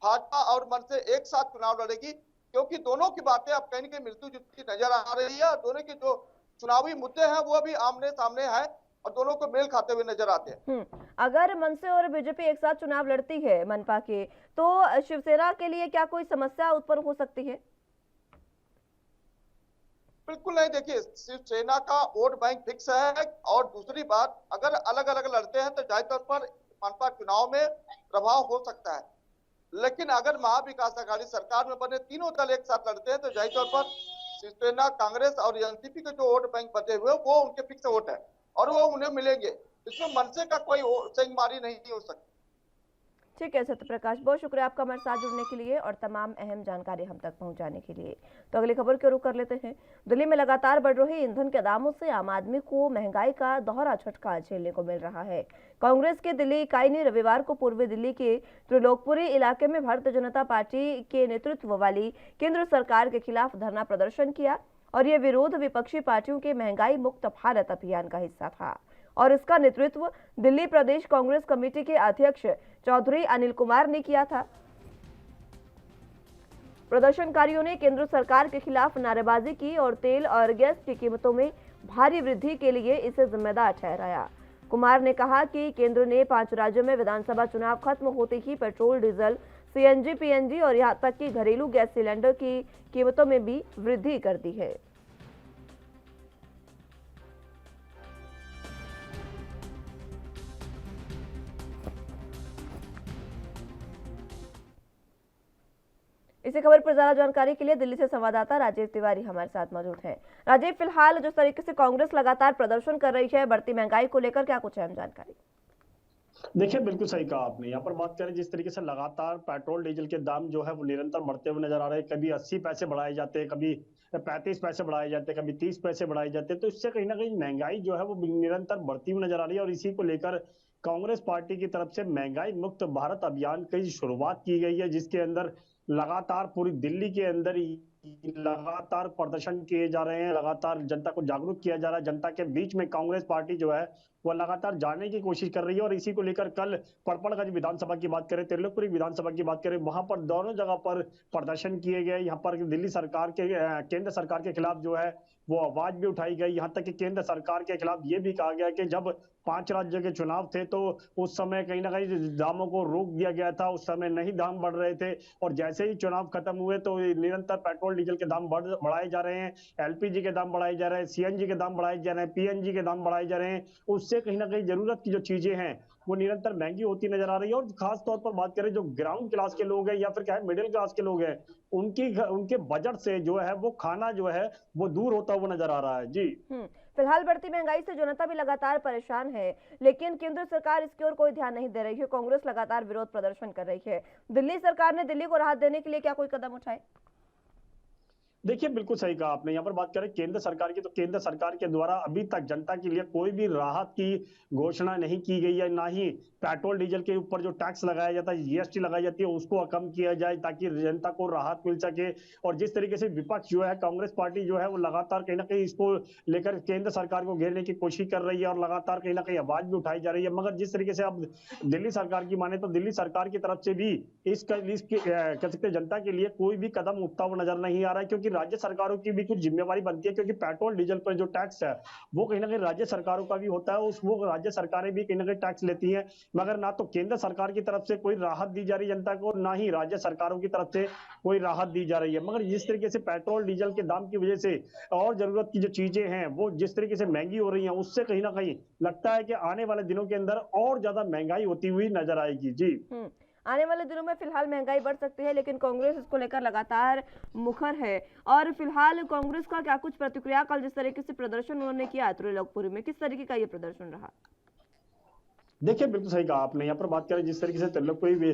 भाजपा और मनसे एक साथ चुनाव लड़ेगी, क्योंकि दोनों की बातें अब कहीं न कहीं मिलती जुलती नजर आ रही है। दोनों के जो चुनावी मुद्दे हैं वो भी आमने सामने है और दोनों को मेल खाते हुए नजर आते हैं। अगर मनसे और बीजेपी एक साथ चुनाव लड़ती है मनपा के, तो शिवसेना के लिए क्या कोई समस्या उत्पन्न हो सकती है? बिल्कुल नहीं। देखिए, शिवसेना का वोट बैंक फिक्स है, और दूसरी बात, अगर अलग अलग लड़ते हैं तो जाहिर तौर पर मनपा चुनाव में प्रभाव हो सकता है, लेकिन अगर महाविकास अघाड़ी सरकार में बने तीनों दल एक साथ लड़ते हैं तो जाहिर तौर पर शिवसेना, कांग्रेस और एनसीपी के जो वोट बैंक बचे हुए वो उनके फिक्स वोट है और वो उन्हें मिलेंगे। इसमें मनसे का कोई सेंधमारी नहीं हो सकती। ठीक है सत्य प्रकाश, बहुत शुक्रिया आपका हमारे साथ जुड़ने के लिए और तमाम अहम जानकारी हम तक पहुंचाने के लिए। तो अगली खबर की रुख कर लेते हैं। दिल्ली में लगातार बढ़ रहे ईंधन के दामों से आम आदमी को महंगाई का दोहरा झटका झेलने को मिल रहा है। कांग्रेस की दिल्ली इकाई ने रविवार को पूर्वी दिल्ली के त्रिलोकपुरी इलाके में भारतीय जनता पार्टी के नेतृत्व वाली केंद्र सरकार के खिलाफ धरना प्रदर्शन किया और यह विरोध विपक्षी पार्टियों के महंगाई मुक्त भारत अभियान का हिस्सा था और इसका नेतृत्व दिल्ली प्रदेश कांग्रेस कमेटी के अध्यक्ष चौधरी अनिल कुमार ने किया था। प्रदर्शनकारियों ने केंद्र सरकार के खिलाफ नारेबाजी की और तेल और गैस की कीमतों में भारी वृद्धि के लिए इसे जिम्मेदार ठहराया। कुमार ने कहा कि केंद्र ने 5 राज्यों में विधानसभा चुनाव खत्म होते ही पेट्रोल, डीजल, सीएनजी, पीएनजी और यहां तक कि घरेलू गैस सिलेंडर की कीमतों में भी वृद्धि कर दी है। इसी खबर पर ज्यादा जानकारी के लिए दिल्ली से संवाददाता राजीव तिवारी हमारे साथ मौजूद हैं। राजीव, फिलहाल जिस तरीके से कांग्रेस लगातार प्रदर्शन कर रही है बढ़ती महंगाई को लेकर, क्या कुछ अहम जानकारी? देखिए, बिल्कुल सही कहा आपने। यहाँ पर बात करें जिस तरीके से लगातार पेट्रोल डीजल के दाम जो है वो निरंतर बढ़ते हुए नजर आ रहे हैं। कभी 80 पैसे बढ़ाए जाते हैं, कभी 35 पैसे बढ़ाए जाते हैं, कभी 30 पैसे बढ़ाए जाते हैं। तो इससे कहीं ना कहीं महंगाई जो है वो निरंतर बढ़ती हुई नजर आ रही है और इसी को लेकर कांग्रेस पार्टी की तरफ से महंगाई मुक्त भारत अभियान की शुरुआत की गई है, जिसके अंदर लगातार पूरी दिल्ली के अंदर ही लगातार प्रदर्शन किए जा रहे हैं, लगातार जनता को जागरूक किया जा रहा है। जनता के बीच में कांग्रेस पार्टी जो है वो लगातार जाने की कोशिश कर रही है और इसी को लेकर कल पड़पड़गंज विधानसभा की बात करें, त्रिलोकपुरी विधानसभा की बात करें, वहां पर दोनों जगह पर प्रदर्शन किए गए। यहाँ पर दिल्ली सरकार के केंद्र सरकार के खिलाफ जो है वो आवाज भी उठाई गई। यहाँ तक कि केंद्र सरकार के खिलाफ ये भी कहा गया कि जब 5 राज्यों के चुनाव थे तो उस समय कहीं ना कहीं दामों को रोक दिया गया था, उस समय नहीं दाम बढ़ रहे थे और जैसे ही चुनाव खत्म हुए तो निरंतर पेट्रोल डीजल के दाम बढ़ाए जा रहे हैं, एलपीजी के दाम बढ़ाए जा रहे हैं, सीएनजी के दाम बढ़ाए जा रहे हैं, पीएनजी के दाम बढ़ाए जा रहे हैं। उससे कहीं ना कहीं जरूरत की जो चीजें हैं वो निरंतर महंगी होती नजर आ रही है और खास तौर पर बात करें जो ग्राउंड क्लास के लोग हैं या फिर क्या है मिडिल क्लास के लोग हैं, उनके बजट से जो है वो खाना जो है वो दूर होता हुआ नजर आ रहा है। जी फिलहाल बढ़ती महंगाई से जनता भी लगातार परेशान है, लेकिन केंद्र सरकार इसकी ओर कोई ध्यान नहीं दे रही है। कांग्रेस लगातार विरोध प्रदर्शन कर रही है। दिल्ली सरकार ने दिल्ली को राहत देने के लिए क्या कोई कदम उठाए? देखिए, बिल्कुल सही कहा आपने। यहाँ पर बात करें केंद्र सरकार की तो केंद्र सरकार के द्वारा अभी तक जनता के लिए कोई भी राहत की घोषणा नहीं की गई है, ना ही पेट्रोल डीजल के ऊपर जो टैक्स लगाया जाता है, जीएसटी लगाई जाती है, उसको कम किया जाए ताकि जनता को राहत मिल सके। और जिस तरीके से विपक्ष जो है, कांग्रेस पार्टी जो है वो लगातार कहीं ना कहीं इसको लेकर केंद्र सरकार को घेरने की कोशिश कर रही है और लगातार कहीं ना कहीं आवाज भी उठाई जा रही है। मगर जिस तरीके से अब दिल्ली सरकार की माने तो दिल्ली सरकार की तरफ से भी कह सकते जनता के लिए कोई भी कदम उठता हुआ नजर नहीं आ रहा है, क्योंकि राज्य सरकारों की भी कुछ जिम्मेवारी बनती है, क्योंकि पेट्रोल डीजल पर जो टैक्स है वो कहीं ना कहीं राज्य सरकारों का भी होता है, वो राज्य सरकारें भी कहीं ना कहीं टैक्स लेती हैं। मगर ना तो केंद्र सरकार की तरफ से कोई राहत दी जा रही है जनता को, ना ही राज्य सरकारों की तरफ से कोई राहत दी जा रही है। मगर जिस तरीके से पेट्रोल डीजल के दाम की वजह से और जरूरत की जो चीजें हैं वो जिस तरीके से महंगी हो रही हैं, उससे कहीं ना कहीं लगता है कि आने वाले दिनों के अंदर और ज्यादा महंगाई होती हुई नजर आएगी। जी आने वाले दिनों में फिलहाल महंगाई बढ़ सकती है, लेकिन कांग्रेस इसको लेकर लगातार मुखर है। और फिलहाल कांग्रेस का क्या कुछ प्रतिक्रिया? कल जिस तरीके से प्रदर्शन उन्होंने किया त्रिलोकपुरी में, किस तरीके का ये प्रदर्शन रहा? देखिए, बिल्कुल सही कहा आपने। यहाँ पर बात करें जिस तरीके से त्रिलोकपुरी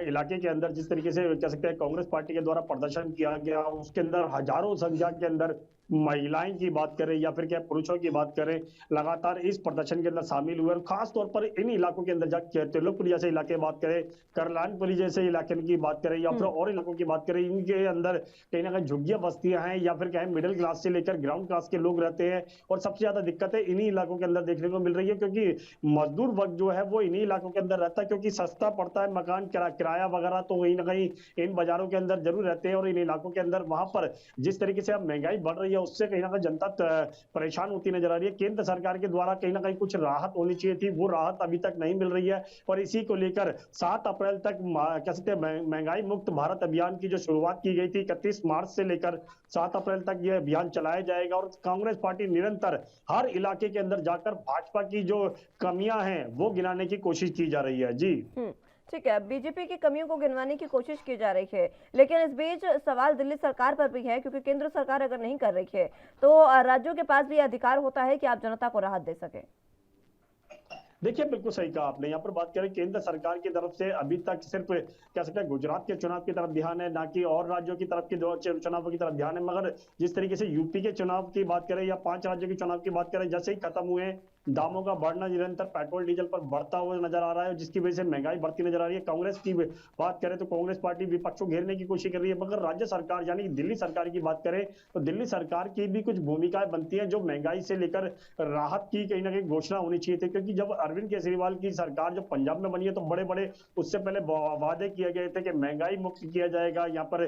इलाके के अंदर जिस तरीके से कह सकते हैं कांग्रेस पार्टी के द्वारा प्रदर्शन किया गया, उसके अंदर हजारों संख्या के अंदर महिलाएं की बात करें या फिर क्या पुरुषों की बात करें, लगातार इस प्रदर्शन के अंदर शामिल हुए। और खास तौर पर इन इलाकों के अंदर जाकर त्रिलोकपुरी जैसे इलाके बात करें, करलानपुरी जैसे इलाके की बात करें या फिर और इलाकों की बात करें, इनके अंदर कहीं ना कहीं झुग्गियां बस्तियां हैं या फिर क्या है मिडिल क्लास से लेकर ग्राउंड क्लास के लोग रहते हैं। और सबसे ज्यादा दिक्कतें इन्हीं इलाकों के अंदर देखने को मिल रही है, क्योंकि मजदूर वर्ग जो है वो इन्हीं इलाकों के अंदर रहता है, क्योंकि सस्ता पड़ता है मकान, किराया वगैरह तो कहीं ना कहीं इन बाजारों के अंदर जरूर रहते हैं। और इन इलाकों के अंदर वहां पर जिस तरीके से अब महंगाई बढ़ रही है उससे कहीं ना कहीं जनता परेशान होती नजर आ रही है। केंद्र सरकार के द्वारा कहीं ना कहीं कुछ राहत होनी चाहिए थी, वो राहत अभी तक नहीं मिल रही है। और इसी को लेकर 7 अप्रैल तक कह सकते हैं महंगाई मुक्त भारत अभियान की जो शुरुआत की गई थी 31 मार्च से लेकर 7 अप्रैल तक यह अभियान चलाया जाएगा। और कांग्रेस पार्टी निरंतर हर इलाके के अंदर जाकर भाजपा की जो कमियां हैं वो गिनाने की कोशिश की जा रही है। जी ठीक है, बीजेपी की कमियों को गिनवाने की कोशिश की जा रही है, लेकिन इस बीच सवाल दिल्ली सरकार पर भी है, क्योंकि केंद्र सरकार अगर नहीं कर रही है तो राज्यों के पास भी अधिकार होता है कि आप जनता को राहत दे सके। देखिए बिल्कुल सही कहा आपने। यहाँ पर बात करें केंद्र सरकार की तरफ से अभी तक सिर्फ कह सकते हैं गुजरात के चुनाव की तरफ ध्यान है, ना कि और राज्यों की तरफ के चुनाव की तरफ ध्यान है। मगर जिस तरीके से यूपी के चुनाव की बात करें या 5 राज्यों के चुनाव की बात करें, जैसे ही खत्म हुए दामों का बढ़ना निरंतर पेट्रोल डीजल पर बढ़ता हुआ नजर आ रहा है, जिसकी वजह से महंगाई बढ़ती नजर आ रही है। कांग्रेस की बात करें तो कांग्रेस पार्टी विपक्ष को घेरने की कोशिश कर रही है, मगर राज्य सरकार यानी दिल्ली सरकार की बात करें तो दिल्ली सरकार की भी कुछ भूमिकाएं बनती है जो महंगाई से लेकर राहत की कहीं ना कहीं घोषणा होनी चाहिए थी। क्योंकि जब अरविंद केजरीवाल की सरकार जो पंजाब में बनी है तो बड़े बड़े उससे पहले वादे किए गए थे कि महंगाई मुक्त किया जाएगा, यहाँ पर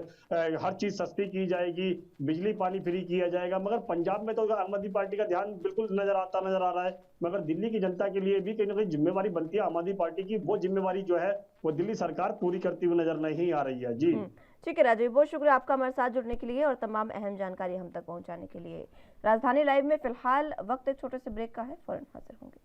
हर चीज सस्ती की जाएगी, बिजली पानी फ्री किया जाएगा। मगर पंजाब में तो आम आदमी पार्टी का ध्यान बिल्कुल नजर आ रहा है। मगर दिल्ली की जनता के लिए भी कहीं ना कहीं जिम्मेवारी बनती है आम आदमी पार्टी की, वो जिम्मेवारी जो है वो दिल्ली सरकार पूरी करती हुई नजर नहीं आ रही है। जी ठीक है राजीव, बहुत शुक्रिया आपका हमारे साथ जुड़ने के लिए और तमाम अहम जानकारी हम तक पहुंचाने के लिए। राजधानी लाइव में फिलहाल वक्त एक छोटे से ब्रेक का है, फौरन हाजिर होंगे।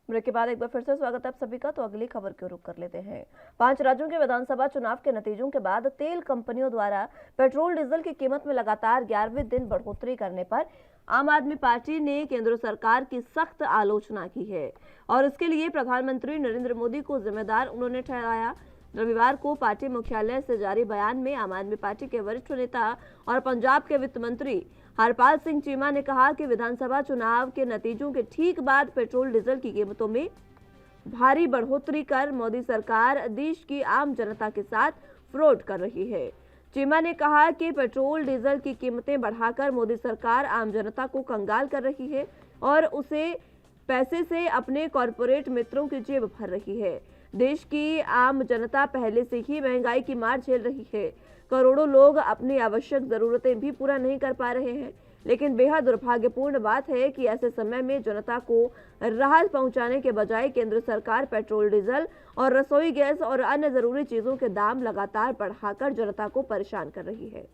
ब्रेक के बाद एक बार फिर से स्वागत है आप सभी का। तो अगली खबर की रुख कर लेते हैं। 5 राज्यों के विधानसभा चुनाव के नतीजों के बाद तेल कंपनियों द्वारा पेट्रोल डीजल की कीमत में लगातार 11वें दिन बढ़ोतरी करने पर आम आदमी पार्टी ने केंद्र सरकार की सख्त आलोचना की है और इसके लिए प्रधानमंत्री नरेंद्र मोदी को जिम्मेदार उन्होंने ठहराया। रविवार को पार्टी मुख्यालय से जारी बयान में आम आदमी पार्टी के वरिष्ठ नेता और पंजाब के वित्त मंत्री हरपाल सिंह चीमा ने कहा कि विधानसभा चुनाव के नतीजों के ठीक बाद पेट्रोल डीजल की कीमतों में भारी बढ़ोतरी कर मोदी सरकार देश की आम जनता के साथ फ्रॉड कर रही है। चीमा ने कहा कि पेट्रोल डीजल की कीमतें बढ़ाकर मोदी सरकार आम जनता को कंगाल कर रही है और उसे पैसे से अपने कॉरपोरेट मित्रों की जेब भर रही है। देश की आम जनता पहले से ही महंगाई की मार झेल रही है। करोड़ों लोग अपनी आवश्यक जरूरतें भी पूरा नहीं कर पा रहे हैं। लेकिन बेहद दुर्भाग्यपूर्ण बात है कि ऐसे समय में जनता को राहत पहुंचाने के बजाय केंद्र सरकार पेट्रोल डीजल और रसोई गैस और अन्य जरूरी चीजों के दाम लगातार बढ़ाकर जनता को परेशान कर रही है।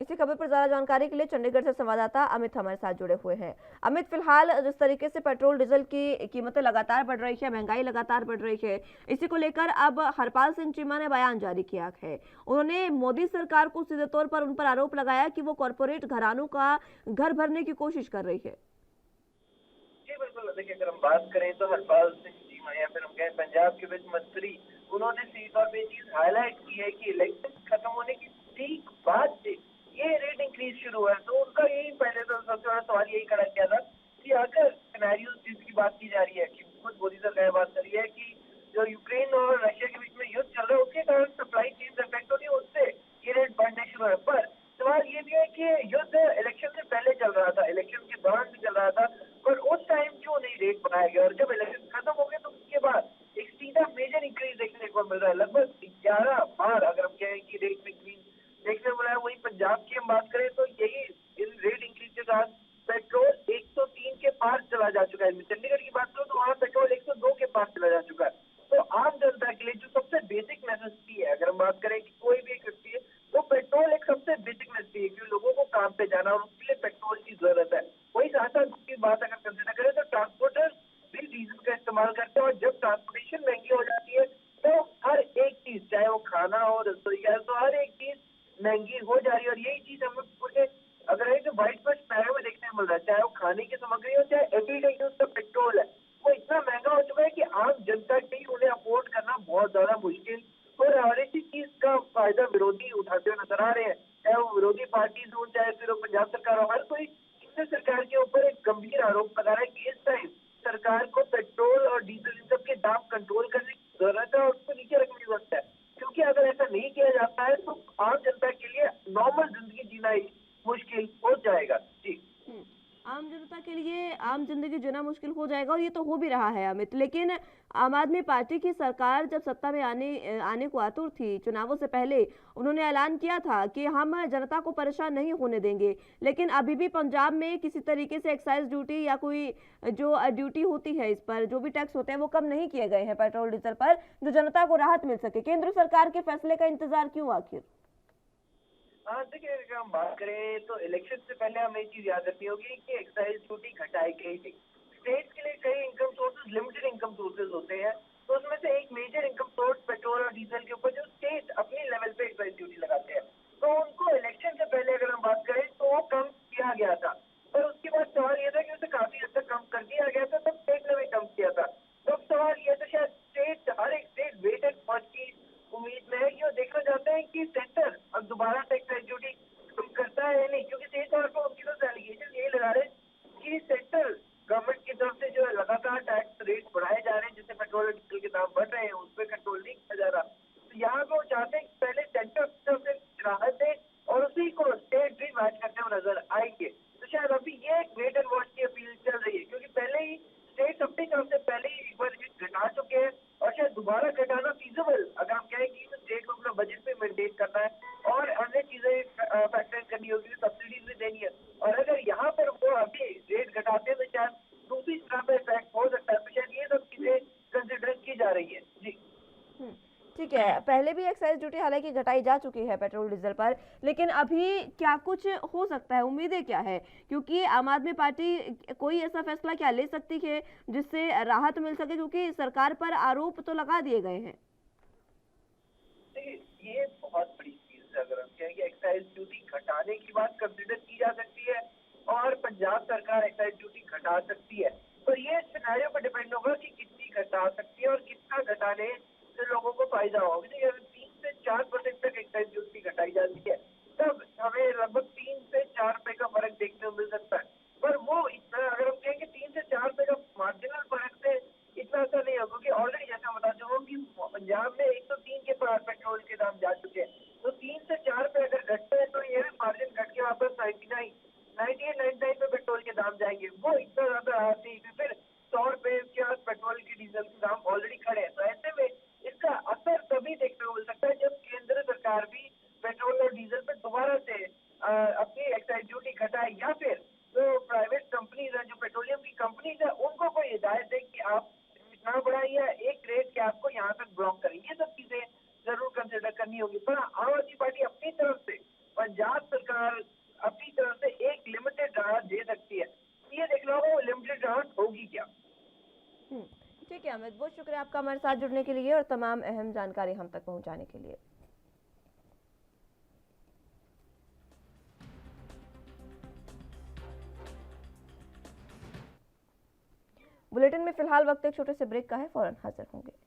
इसी खबर पर ज्यादा जानकारी के लिए चंडीगढ़ से संवाददाता अमित हमारे साथ जुड़े हुए हैं। अमित, फिलहाल जिस तरीके से पेट्रोल डीजल की कीमतें लगातार बढ़ रही है, महंगाई लगातार बढ़ रही है, इसी को लेकर अब हरपाल सिंह चीमा ने बयान जारी किया है। उन्होंने मोदी सरकार को सीधे तौर पर उन पर आरोप लगाया कि वो कॉरपोरेट घरानों का घर भरने की कोशिश कर रही है। जी बिल्कुल, देखिए अगर हम बात करें तो हरपाल सिंह चीमा या फिर हम कहें पंजाब के वित्त मंत्री, उन्होंने सीधे तौर पर चीज हाईलाइट की है कि इलेक्शन खत्म होने की ठीक बाद से ये रेट इंक्रीज शुरू है। तो उनका यही पहले तो सबसे बड़ा सवाल यही खड़ा किया था कि अगर सिनेरियोस जिसकी बात की जा रही है कि खुद मोदी सरकार बात कर रही है कि जो यूक्रेन और रशिया के बीच में युद्ध चल रहा है उसके कारण सप्लाई चेन इफेक्ट हो रही है, उससे ये रेट बढ़ने शुरू है। पर सवाल ये भी है कि युद्ध है पेट्रोल मिल रहा है। लगभग 11 बार अगर हम कहें कि रेट में इंक्रीज देखने को मिला है। वहीं पंजाब की हम बात करें तो यही इन रेट इंक्रीज के साथ पेट्रोल 103 के पार चला जा चुका है। चंडीगढ़ की बात करूं तो वहाँ पेट्रोल 102 के पार चला जा चुका है। तो आम जनता के लिए जो सबसे बेसिक नेसेसिटी है, अगर हम बात करें कि कोई भी एक व्यक्ति है तो पेट्रोल एक सबसे बेसिक नेसेसिटी है, क्योंकि लोगों को काम पे जाना और उसके लिए पेट्रोल की जरूरत है। वही साथ साथ की बात अगर कंसिडर करें तो ट्रांसपोर्टर भी डीजल का इस्तेमाल करते हैं, और जब ट्रांसपोर्टेशन महंगी हो जाती है तो हर एक चीज, चाहे वो खाना हो, रसोई गैस, तो हर एक चीज महंगी हो जा रही है। और यही चीज हम लोग अगर है जो व्हाइट स्पष्ट पैरों में देखने को मिल रहा है, चाहे वो खाने की सामग्री हो, चाहे एवरीडे यूज का पेट्रोल है, वो इतना महंगा हो चुका है कि आम जनता के लिए उन्हें अफोर्ड करना बहुत ज्यादा मुश्किल हो रहा है। और इसी चीज का फायदा विरोधी उठाते हुए नजर आ रहे हैं, चाहे वो विरोधी पार्टी हो, चाहे फिर वो पंजाब सरकार हो। हर कोई केंद्र सरकार के ऊपर एक गंभीर आरोप लगा रहा है कि इस टाइम सरकार को पेट्रोल और डीजल इन सब के दाम कंट्रोल करने की जरूरत है और उसको नीचे रखने की जरूरत है, क्योंकि अगर ऐसा नहीं किया जाता है तो आम जनता के लिए नॉर्मल जिंदगी जीना ही मुश्किल हो जाएगा। जी, आम जनता के लिए आम जिंदगी जीना मुश्किल हो जाएगा, और ये तो हो भी रहा है अमित। लेकिन आम आदमी पार्टी की सरकार जब सत्ता में आने को आतुर थी, चुनावों से पहले उन्होंने ऐलान किया था कि हम जनता को परेशान नहीं होने देंगे। लेकिन अभी भी पंजाब में किसी तरीके से एक्साइज ड्यूटी या कोई जो ड्यूटी होती है, इस पर जो भी टैक्स होते हैं वो कम नहीं किए गए हैं पेट्रोल डीजल पर, जो जनता को राहत मिल सके। केंद्र सरकार के फैसले का इंतजार क्यों आखिर? देखिए अगर हम बात करें तो इलेक्शन से पहले हमें एक चीज याद रखनी होगी कि एक्साइज ड्यूटी घटाई गई थी। स्टेट के लिए कई income sources, limited income sources होते हैं, तो उसमें से एक मेजर इनकम सोर्स पेट्रोल और डीजल के ऊपर जो स्टेट अपने लेवल पे एक्साइज ड्यूटी लगाते हैं, तो उनको इलेक्शन से पहले अगर हम बात करें तो वो कम किया गया था। पर उसके बाद सवाल यह था कि उसे काफी हद तक कम कर दिया गया था, तब स्टेट ने भी कम किया था। तो अब सवाल यह था, शायद स्टेट, हर एक स्टेट वेट एंड वॉच की उम्मीद में है कि वो देखना चाहते हैं कि सेंटर अब दोबारा से एक्साइज ड्यूटी कम करता है या नहीं, क्योंकि सही तौर पर उनकी तो एलिगेशन यही लगा रहे हैं कि सेंट्रल गवर्नमेंट की तरफ से जो है लगातार टैक्स रेट बढ़ाए जा रहे हैं, जिससे पेट्रोल और डीजल के दाम बढ़ रहे हैं, उस पर कंट्रोल नहीं किया जा रहा। तो यहाँ पे वो चाहते हैं कि पहले सेंटर की तरफ से राहत दे और उसी को स्टेट भी मैच करते हुए नजर आएंगे। तो शायद अभी ये एक वेट एंड वॉच की अपील चल रही है, क्योंकि पहले ही स्टेट अपनी तरफ से पहले ही एक बार घटा चुके हैं, और शायद दोबारा घटाना फीजिबल, अगर हम कहें कि स्टेट को अपना बजट पे मेंटेन करना है और अन्य चीजें फैक्टर करनी होगी, सब्सिडीज भी देनी है। और अगर यहाँ पर वो अभी रेट घटाते हैं तो शायद दूसरी तरह पे इफेक्ट हो सकता है। तो शायद ये सब चीजें कंसिडर की जा रही है। जी, ठीक है, पहले भी एक्साइज ड्यूटी हालांकि घटाई जा चुकी है पेट्रोल डीजल पर, लेकिन अभी क्या कुछ हो सकता है, उम्मीदें क्या है? क्योंकि आम आदमी पार्टी कोई ऐसा फैसला क्या ले सकती है जिससे राहत मिल सके, क्योंकि सरकार पर आरोप तो लगा दिए गए हैं। ये बहुत बड़ी चीज है। अगर हम कहें कि एक्साइज ड्यूटी घटाने की बात कंसिडर की जा सकती है और पंजाब सरकार एक्साइज ड्यूटी घटा सकती है, पर ये सिनेरियो पर डिपेंड होगा कि कितनी घटा सकती है और कितना घटाने से लोगों को फायदा होगा। देखिए अगर 3 से 4% तक एक्साइज ड्यूटी घटाई जाती है, तब हमें लगभग 3 से 4 रुपए का फर्क देखने को मिल सकता है। पर वो इतना, अगर हम कहें कि 3 से 4 रुपए का मार्जिनल फर्क से इतना असर नहीं होगा, क्योंकि ऑलरेडी जैसा बता चुका हूँ कि पंजाब में 103 के पार पेट्रोल के दाम जा चुके हैं। तो 3 से 4 रुपए अगर घटते हैं तो ये मार्जिन घट के वापस 98, 99 पे पेट्रोल के दाम जाएंगे। वो इतना ज्यादा आते ही फिर 100 रुपए के आस पेट्रोल की डीजल के दाम ऑलरेडी खड़े हैं। तो ऐसे में इसका असर तभी देखने को मिल सकता है जब केंद्र सरकार भी पेट्रोल और डीजल पर दोबारा से अपनी एक्साइज ड्यूटी घटाए, या फिर जो प्राइवेट कंपनीज है, जो पेट्रोलियम की कंपनीज है, उनको कोई हिदायत दे कि आप इतना बढ़ाइए, एक रेट के आपको यहाँ तक ब्लॉक करें। ये सब चीजें जरूर कंसिडर करनी होगी। पर आम आदमी पार्टी अपनी तरफ से, पंजाब सरकार अपनी तरफ से एक लिमिटेड राहत दे सकती है। ये देखना होगा वो लिमिटेड राहत होगी क्या। ठीक है अमित, बहुत शुक्रिया आपका हमारे साथ जुड़ने के लिए और तमाम अहम जानकारी हम तक पहुंचाने के लिए। बुलेटिन में फिलहाल वक्त एक छोटे से ब्रेक का है, फौरन हाजिर होंगे।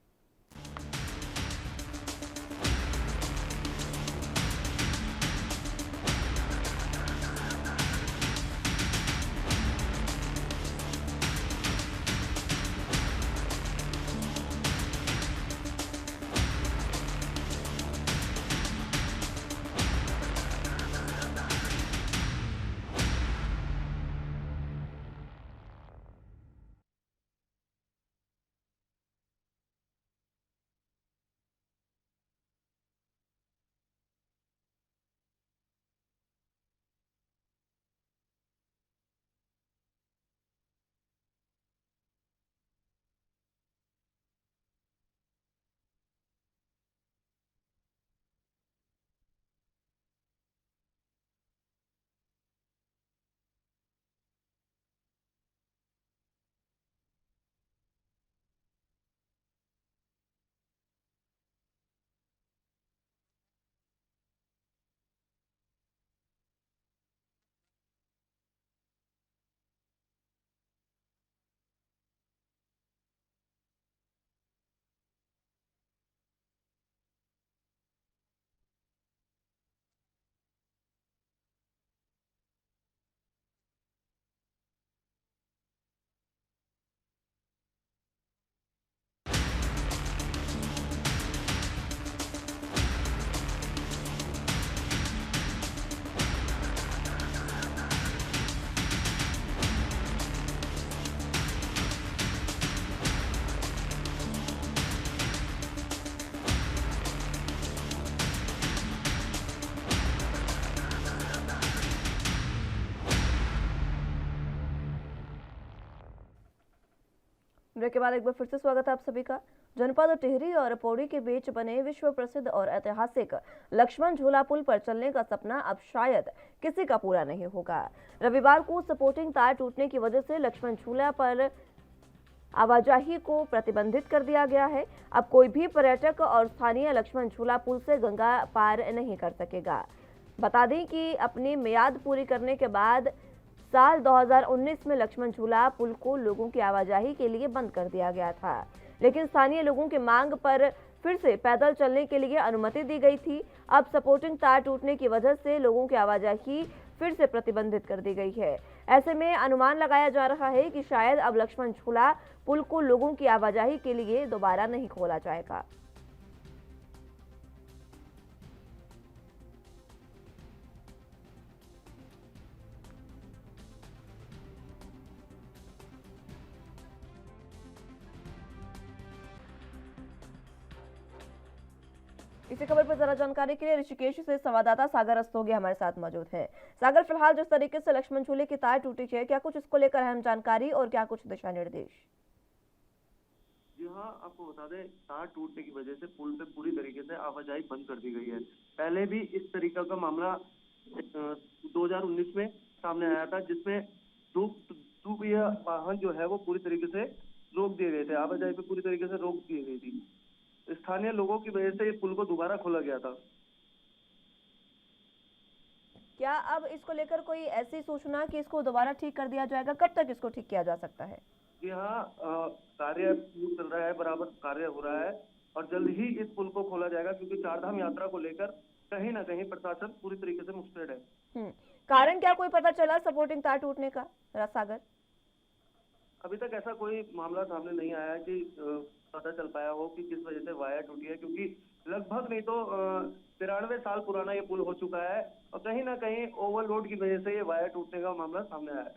ब्रेक के बाद एक बार फिर से स्वागत है आप सभी का। जनपद टिहरी और पौड़ी के बीच बने विश्व प्रसिद्ध और ऐतिहासिक लक्ष्मण झूला पुल पर चलने का सपना अब शायद किसी का पूरा नहीं होगा। रविवार को सपोर्टिंग तार टूटने की वजह से लक्ष्मण झूला पर आवाजाही को प्रतिबंधित कर दिया गया है। अब कोई भी पर्यटक और स्थानीय लक्ष्मण झूला पुल से गंगा पार नहीं कर सकेगा। बता दें कि अपनी मियाद पूरी करने के बाद साल 2019 में लक्ष्मण झूला पुल को लोगों की आवाजाही के लिए बंद कर दिया गया था, लेकिन स्थानीय लोगों की मांग पर फिर से पैदल चलने के लिए अनुमति दी गई थी। अब सपोर्टिंग तार टूटने की वजह से लोगों की आवाजाही फिर से प्रतिबंधित कर दी गई है। ऐसे में अनुमान लगाया जा रहा है कि शायद अब लक्ष्मण झूला पुल को लोगों की आवाजाही के लिए दोबारा नहीं खोला जाएगा। इसी खबर पर जरा जानकारी के लिए ऋषिकेश से संवाददाता सागर रस्तोगी हमारे साथ मौजूद है। सागर, फिलहाल जिस तरीके से लक्ष्मण झूले की तार टूटी है, क्या कुछ इसको लेकर अहम जानकारी और क्या कुछ दिशा निर्देश? जी हाँ, आपको बता दें, तार टूटने की वजह से पुल पे पूरी तरीके से आवाजाही बंद कर दी गई है। पहले भी इस तरीका का मामला 2019 में सामने आया था, जिसमें दो पहिया वाहन जो है वो पूरी तरीके से रोक दिए गए थे, आवाजाही पे पूरी तरीके से रोक दी गई थी। स्थानीय लोगों की वजह से ये पुल को दोबारा खोला गया था। क्या अब इसको लेकर कोई ऐसी सूचना कि इसको दोबारा ठीक कर दिया जाएगा? कब तक इसको ठीक किया जा सकता है? जी हाँ, कार्य चल रहा है, बराबर कार्य हो रहा है और जल्द ही इस पुल को खोला जाएगा, क्योंकि चारधाम यात्रा को लेकर कहीं ना कहीं प्रशासन पूरी तरीके से मुस्तैद है। कारण क्या कोई पता चला सपोर्टिंग तार टूटने का, सागर? अभी तक ऐसा कोई मामला सामने नहीं आया है कि पता चल पाया हो कि किस वजह से वायर टूटी है, क्योंकि लगभग नहीं तो 93 साल पुराना ये पुल हो चुका है और कहीं ना कहीं ओवरलोड की वजह से ये वायर टूटने का मामला सामने आया है।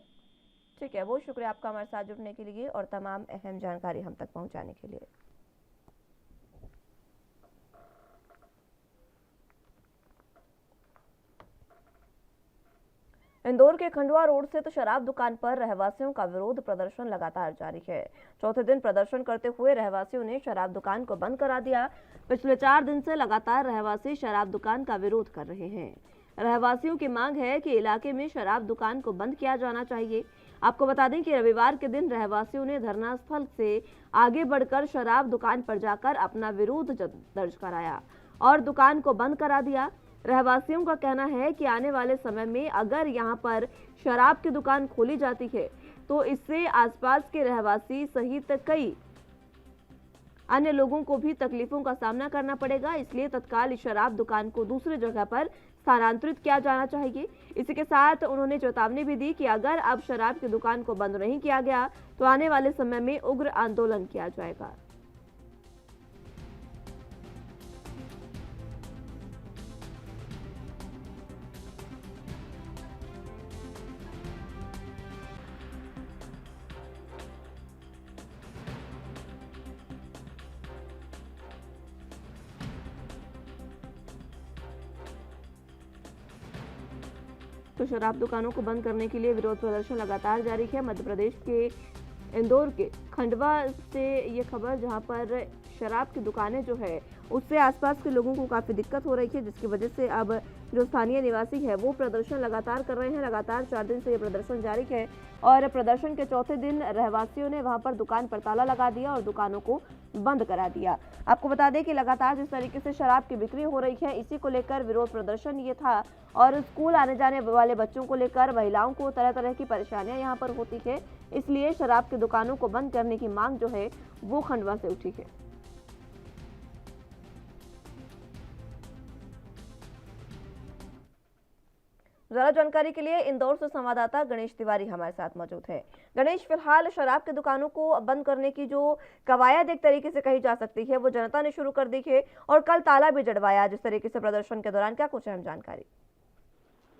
ठीक है, बहुत शुक्रिया आपका हमारे साथ जुड़ने के लिए और तमाम अहम जानकारी हम तक पहुंचाने के लिए। इंदौर के खंडवा रोड स्थित शराब दुकान पर रहवासियों का विरोध प्रदर्शन लगातार जारी है। चौथे दिन प्रदर्शन करते हुए रहवासियों ने शराब दुकान को बंद करा दिया। पिछले 4 दिन से लगातार रहवासी शराब दुकान का विरोध कर रहे हैं। रहवासियों की मांग है कि इलाके में शराब दुकान को बंद किया जाना चाहिए। आपको बता दें कि रविवार के दिन रहवासियों ने धरना स्थल से आगे बढ़कर शराब दुकान पर जाकर अपना विरोध दर्ज कराया और दुकान को बंद करा दिया। रहवासियों का कहना है कि आने वाले समय में अगर यहां पर शराब की दुकान खोली जाती है तो इससे आसपास के रहवासी सहित कई अन्य लोगों को भी तकलीफों का सामना करना पड़ेगा। इसलिए तत्काल इस शराब दुकान को दूसरी जगह पर स्थानांतरित किया जाना चाहिए। इसी के साथ उन्होंने चेतावनी भी दी कि अगर अब शराब की दुकान को बंद नहीं किया गया तो आने वाले समय में उग्र आंदोलन किया जाएगा। तो शराब दुकानों को बंद करने के लिए विरोध प्रदर्शन लगातार जारी है। मध्य प्रदेश के इंदौर के खंडवा से ये खबर, जहां पर शराब की दुकानें जो है उससे आसपास के लोगों को काफ़ी दिक्कत हो रही है, जिसकी वजह से अब जो स्थानीय निवासी है वो प्रदर्शन लगातार कर रहे हैं। लगातार 4 दिन से ये प्रदर्शन जारी है और प्रदर्शन के चौथे दिन रहवासियों ने वहां पर दुकान पर ताला लगा दिया और दुकानों को बंद करा दिया। आपको बता दें कि लगातार जिस तरीके से शराब की बिक्री हो रही है, इसी को लेकर विरोध प्रदर्शन ये था और स्कूल आने जाने वाले बच्चों को लेकर महिलाओं को तरह तरह की परेशानियां यहाँ पर होती है। इसलिए शराब की दुकानों को बंद करने की मांग जो है वो खंडवा से उठी है। ज्यादा जानकारी के लिए इंदौर से संवाददाता गणेश तिवारी हमारे साथ मौजूद है। गणेश, फिलहाल शराब की दुकानों को बंद करने की जो कवायद एक तरीके से कही जा सकती है वो जनता ने शुरू कर दी है और कल ताला भी जड़वाया जिस तरीके से प्रदर्शन के दौरान, क्या कुछ अहम जानकारी?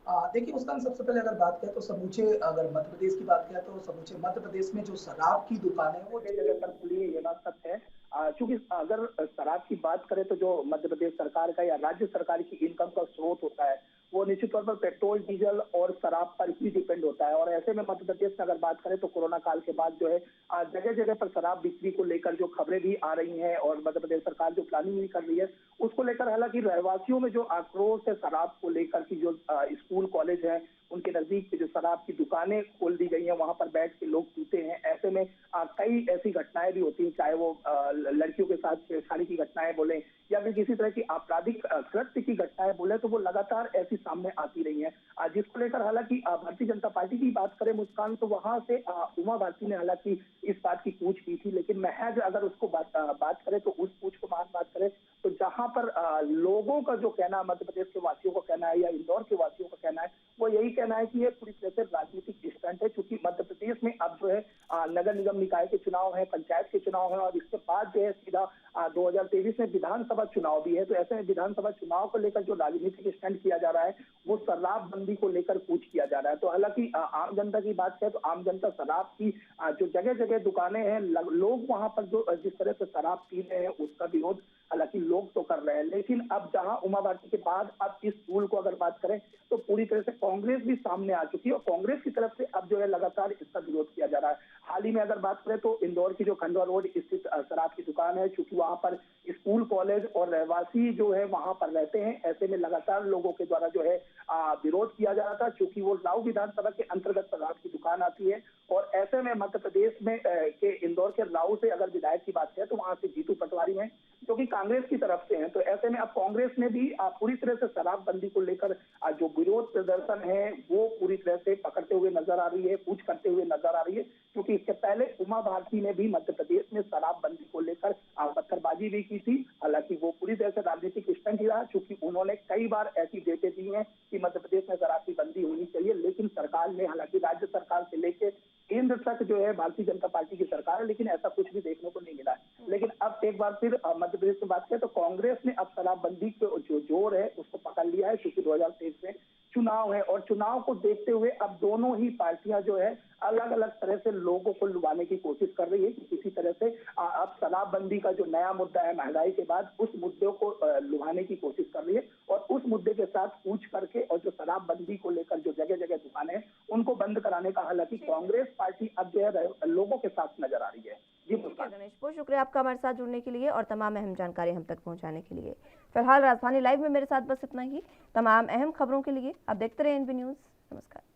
देखिए मुस्कान, सबसे पहले अगर बात करें तो समूचे, अगर मध्य प्रदेश की बात करें तो समूचे मध्य प्रदेश में जो शराब की दुकान है वो जगह पर खुली है, ये बात सच है। क्योंकि अगर शराब की बात करें तो जो मध्य प्रदेश सरकार का या राज्य सरकार की इनकम का स्रोत होता है वो निश्चित तौर पर पेट्रोल, डीजल और शराब पर ही डिपेंड होता है। और ऐसे में मध्य प्रदेश में अगर बात करें तो कोरोना काल के बाद जो है जगह जगह पर शराब बिक्री को लेकर जो खबरें भी आ रही हैं और मध्य प्रदेश सरकार जो प्लानिंग भी कर रही है उसको लेकर हालांकि रहवासियों में जो आक्रोश है शराब को लेकर की जो स्कूल कॉलेज है उनके नजदीक जो शराब की दुकानें खोल दी गई हैं, वहां पर बैठ के लोग पीते हैं। ऐसे में कई ऐसी घटनाएं भी होती हैं, चाहे वो लड़कियों के साथ छेड़छाड़ी की घटनाएं बोले या फिर किसी तरह की आपराधिक कृत्य की घटनाएं बोले, तो वो लगातार ऐसी सामने आती रही है। जिसको लेकर हालांकि भारतीय जनता पार्टी की बात करें मुस्कान, तो वहां से उमा भारती ने हालांकि इस बात की पूछ की थी, लेकिन महज अगर उसको बात करें तो उस पूछ को बात करें तो जहां पर लोगों का जो कहना, मध्य प्रदेश के वासियों का कहना है या इंदौर के वासियों का कहना है, वो यही कहना है कि ये पूरी तरह से राजनीतिक स्टंट है, क्योंकि मध्य प्रदेश में अब जो है नगर निगम निकाय के चुनाव है, पंचायत के चुनाव है और इसके बाद जो है सीधा 2023 में विधानसभा चुनाव भी है। तो ऐसे में विधानसभा चुनाव को लेकर जो राजनीतिक स्टंट किया जा रहा है वो शराबबंदी को लेकर कूच किया जा रहा है। तो हालांकि आम जनता की बात करें तो आम जनता शराब की जो जगह जगह दुकानें हैं, लोग वहां पर जो जिस तरह से शराब पी रहे हैं उसका विरोध हालांकि लोग तो कर रहे हैं, लेकिन अब जहां उमा भारती के बाद अब इस रूल को अगर बात करें तो पूरी तरह से कांग्रेस भी सामने आ चुकी है और कांग्रेस की तरफ से अब जो है लगातार इसका विरोध किया जा रहा है। हाल ही में अगर बात करें तो इंदौर की जो खंडवा रोड स्थित शराब की दुकान है, चूंकि वहां पर स्कूल कॉलेज और रहवासी जो है वहां पर रहते हैं, ऐसे में लगातार लोगों के द्वारा जो है विरोध किया जा रहा था, चूंकि वो राव विधानसभा के अंतर्गत शराब की दुकान आती है। और ऐसे में मध्य प्रदेश में के इंदौर के राव से अगर विधायक की बात करें तो वहां से जीतू पटवारी हैं जो कि कांग्रेस की तरफ से हैं। तो ऐसे में अब कांग्रेस ने भी पूरी तरह से शराबबंदी को लेकर जो विरोध प्रदर्शन है वो पूरी तरह से पकड़ते हुए नजर आ रही है, कूच करते हुए नजर आ रही है, क्योंकि इसके पहले उमा भारती ने भी मध्य प्रदेश में शराबबंदी को लेकर पत्थरबाजी भी की थी। हालांकि वो पूरी तरह से राजनीतिक स्टंट ही रहा, क्योंकि उन्होंने कई बार ऐसी डेटें दी हैं कि मध्य प्रदेश में शराब की बंदी होनी चाहिए, लेकिन सरकार ने, हालांकि राज्य सरकार से लेकर केंद्र तक जो है भारतीय जनता पार्टी की सरकार है, लेकिन ऐसा कुछ भी देखने को नहीं मिला है। लेकिन अब एक बार फिर मध्य प्रदेश की बात करें तो कांग्रेस ने अब शराबबंदी के जो जोर है उसको पकड़ लिया है, क्योंकि 2023 में चुनाव है और चुनाव को देखते हुए अब दोनों ही पार्टियां जो है अलग अलग तरह से लोगों को लुभाने की कोशिश कर रही है कि किसी तरह से अब शराबबंदी का जो नया मुद्दा है महंगाई के बाद, उस मुद्दे को लुभाने की कोशिश कर रही है और उस मुद्दे के साथ पूछ करके और जो शराबबंदी को लेकर जो जगह जगह दुकानें हैं उनको बंद कराने का हालांकि कांग्रेस पार्टी अब जो है लोगों के साथ नजर आ रही है। जी गणेश, बहुत शुक्रिया आपका हमारे साथ जुड़ने के लिए और तमाम अहम जानकारी हम तक पहुंचाने के लिए। फिलहाल राजधानी लाइव में मेरे साथ बस इतना ही। तमाम अहम खबरों के लिए आप देखते रहे एनबी न्यूज़। नमस्कार।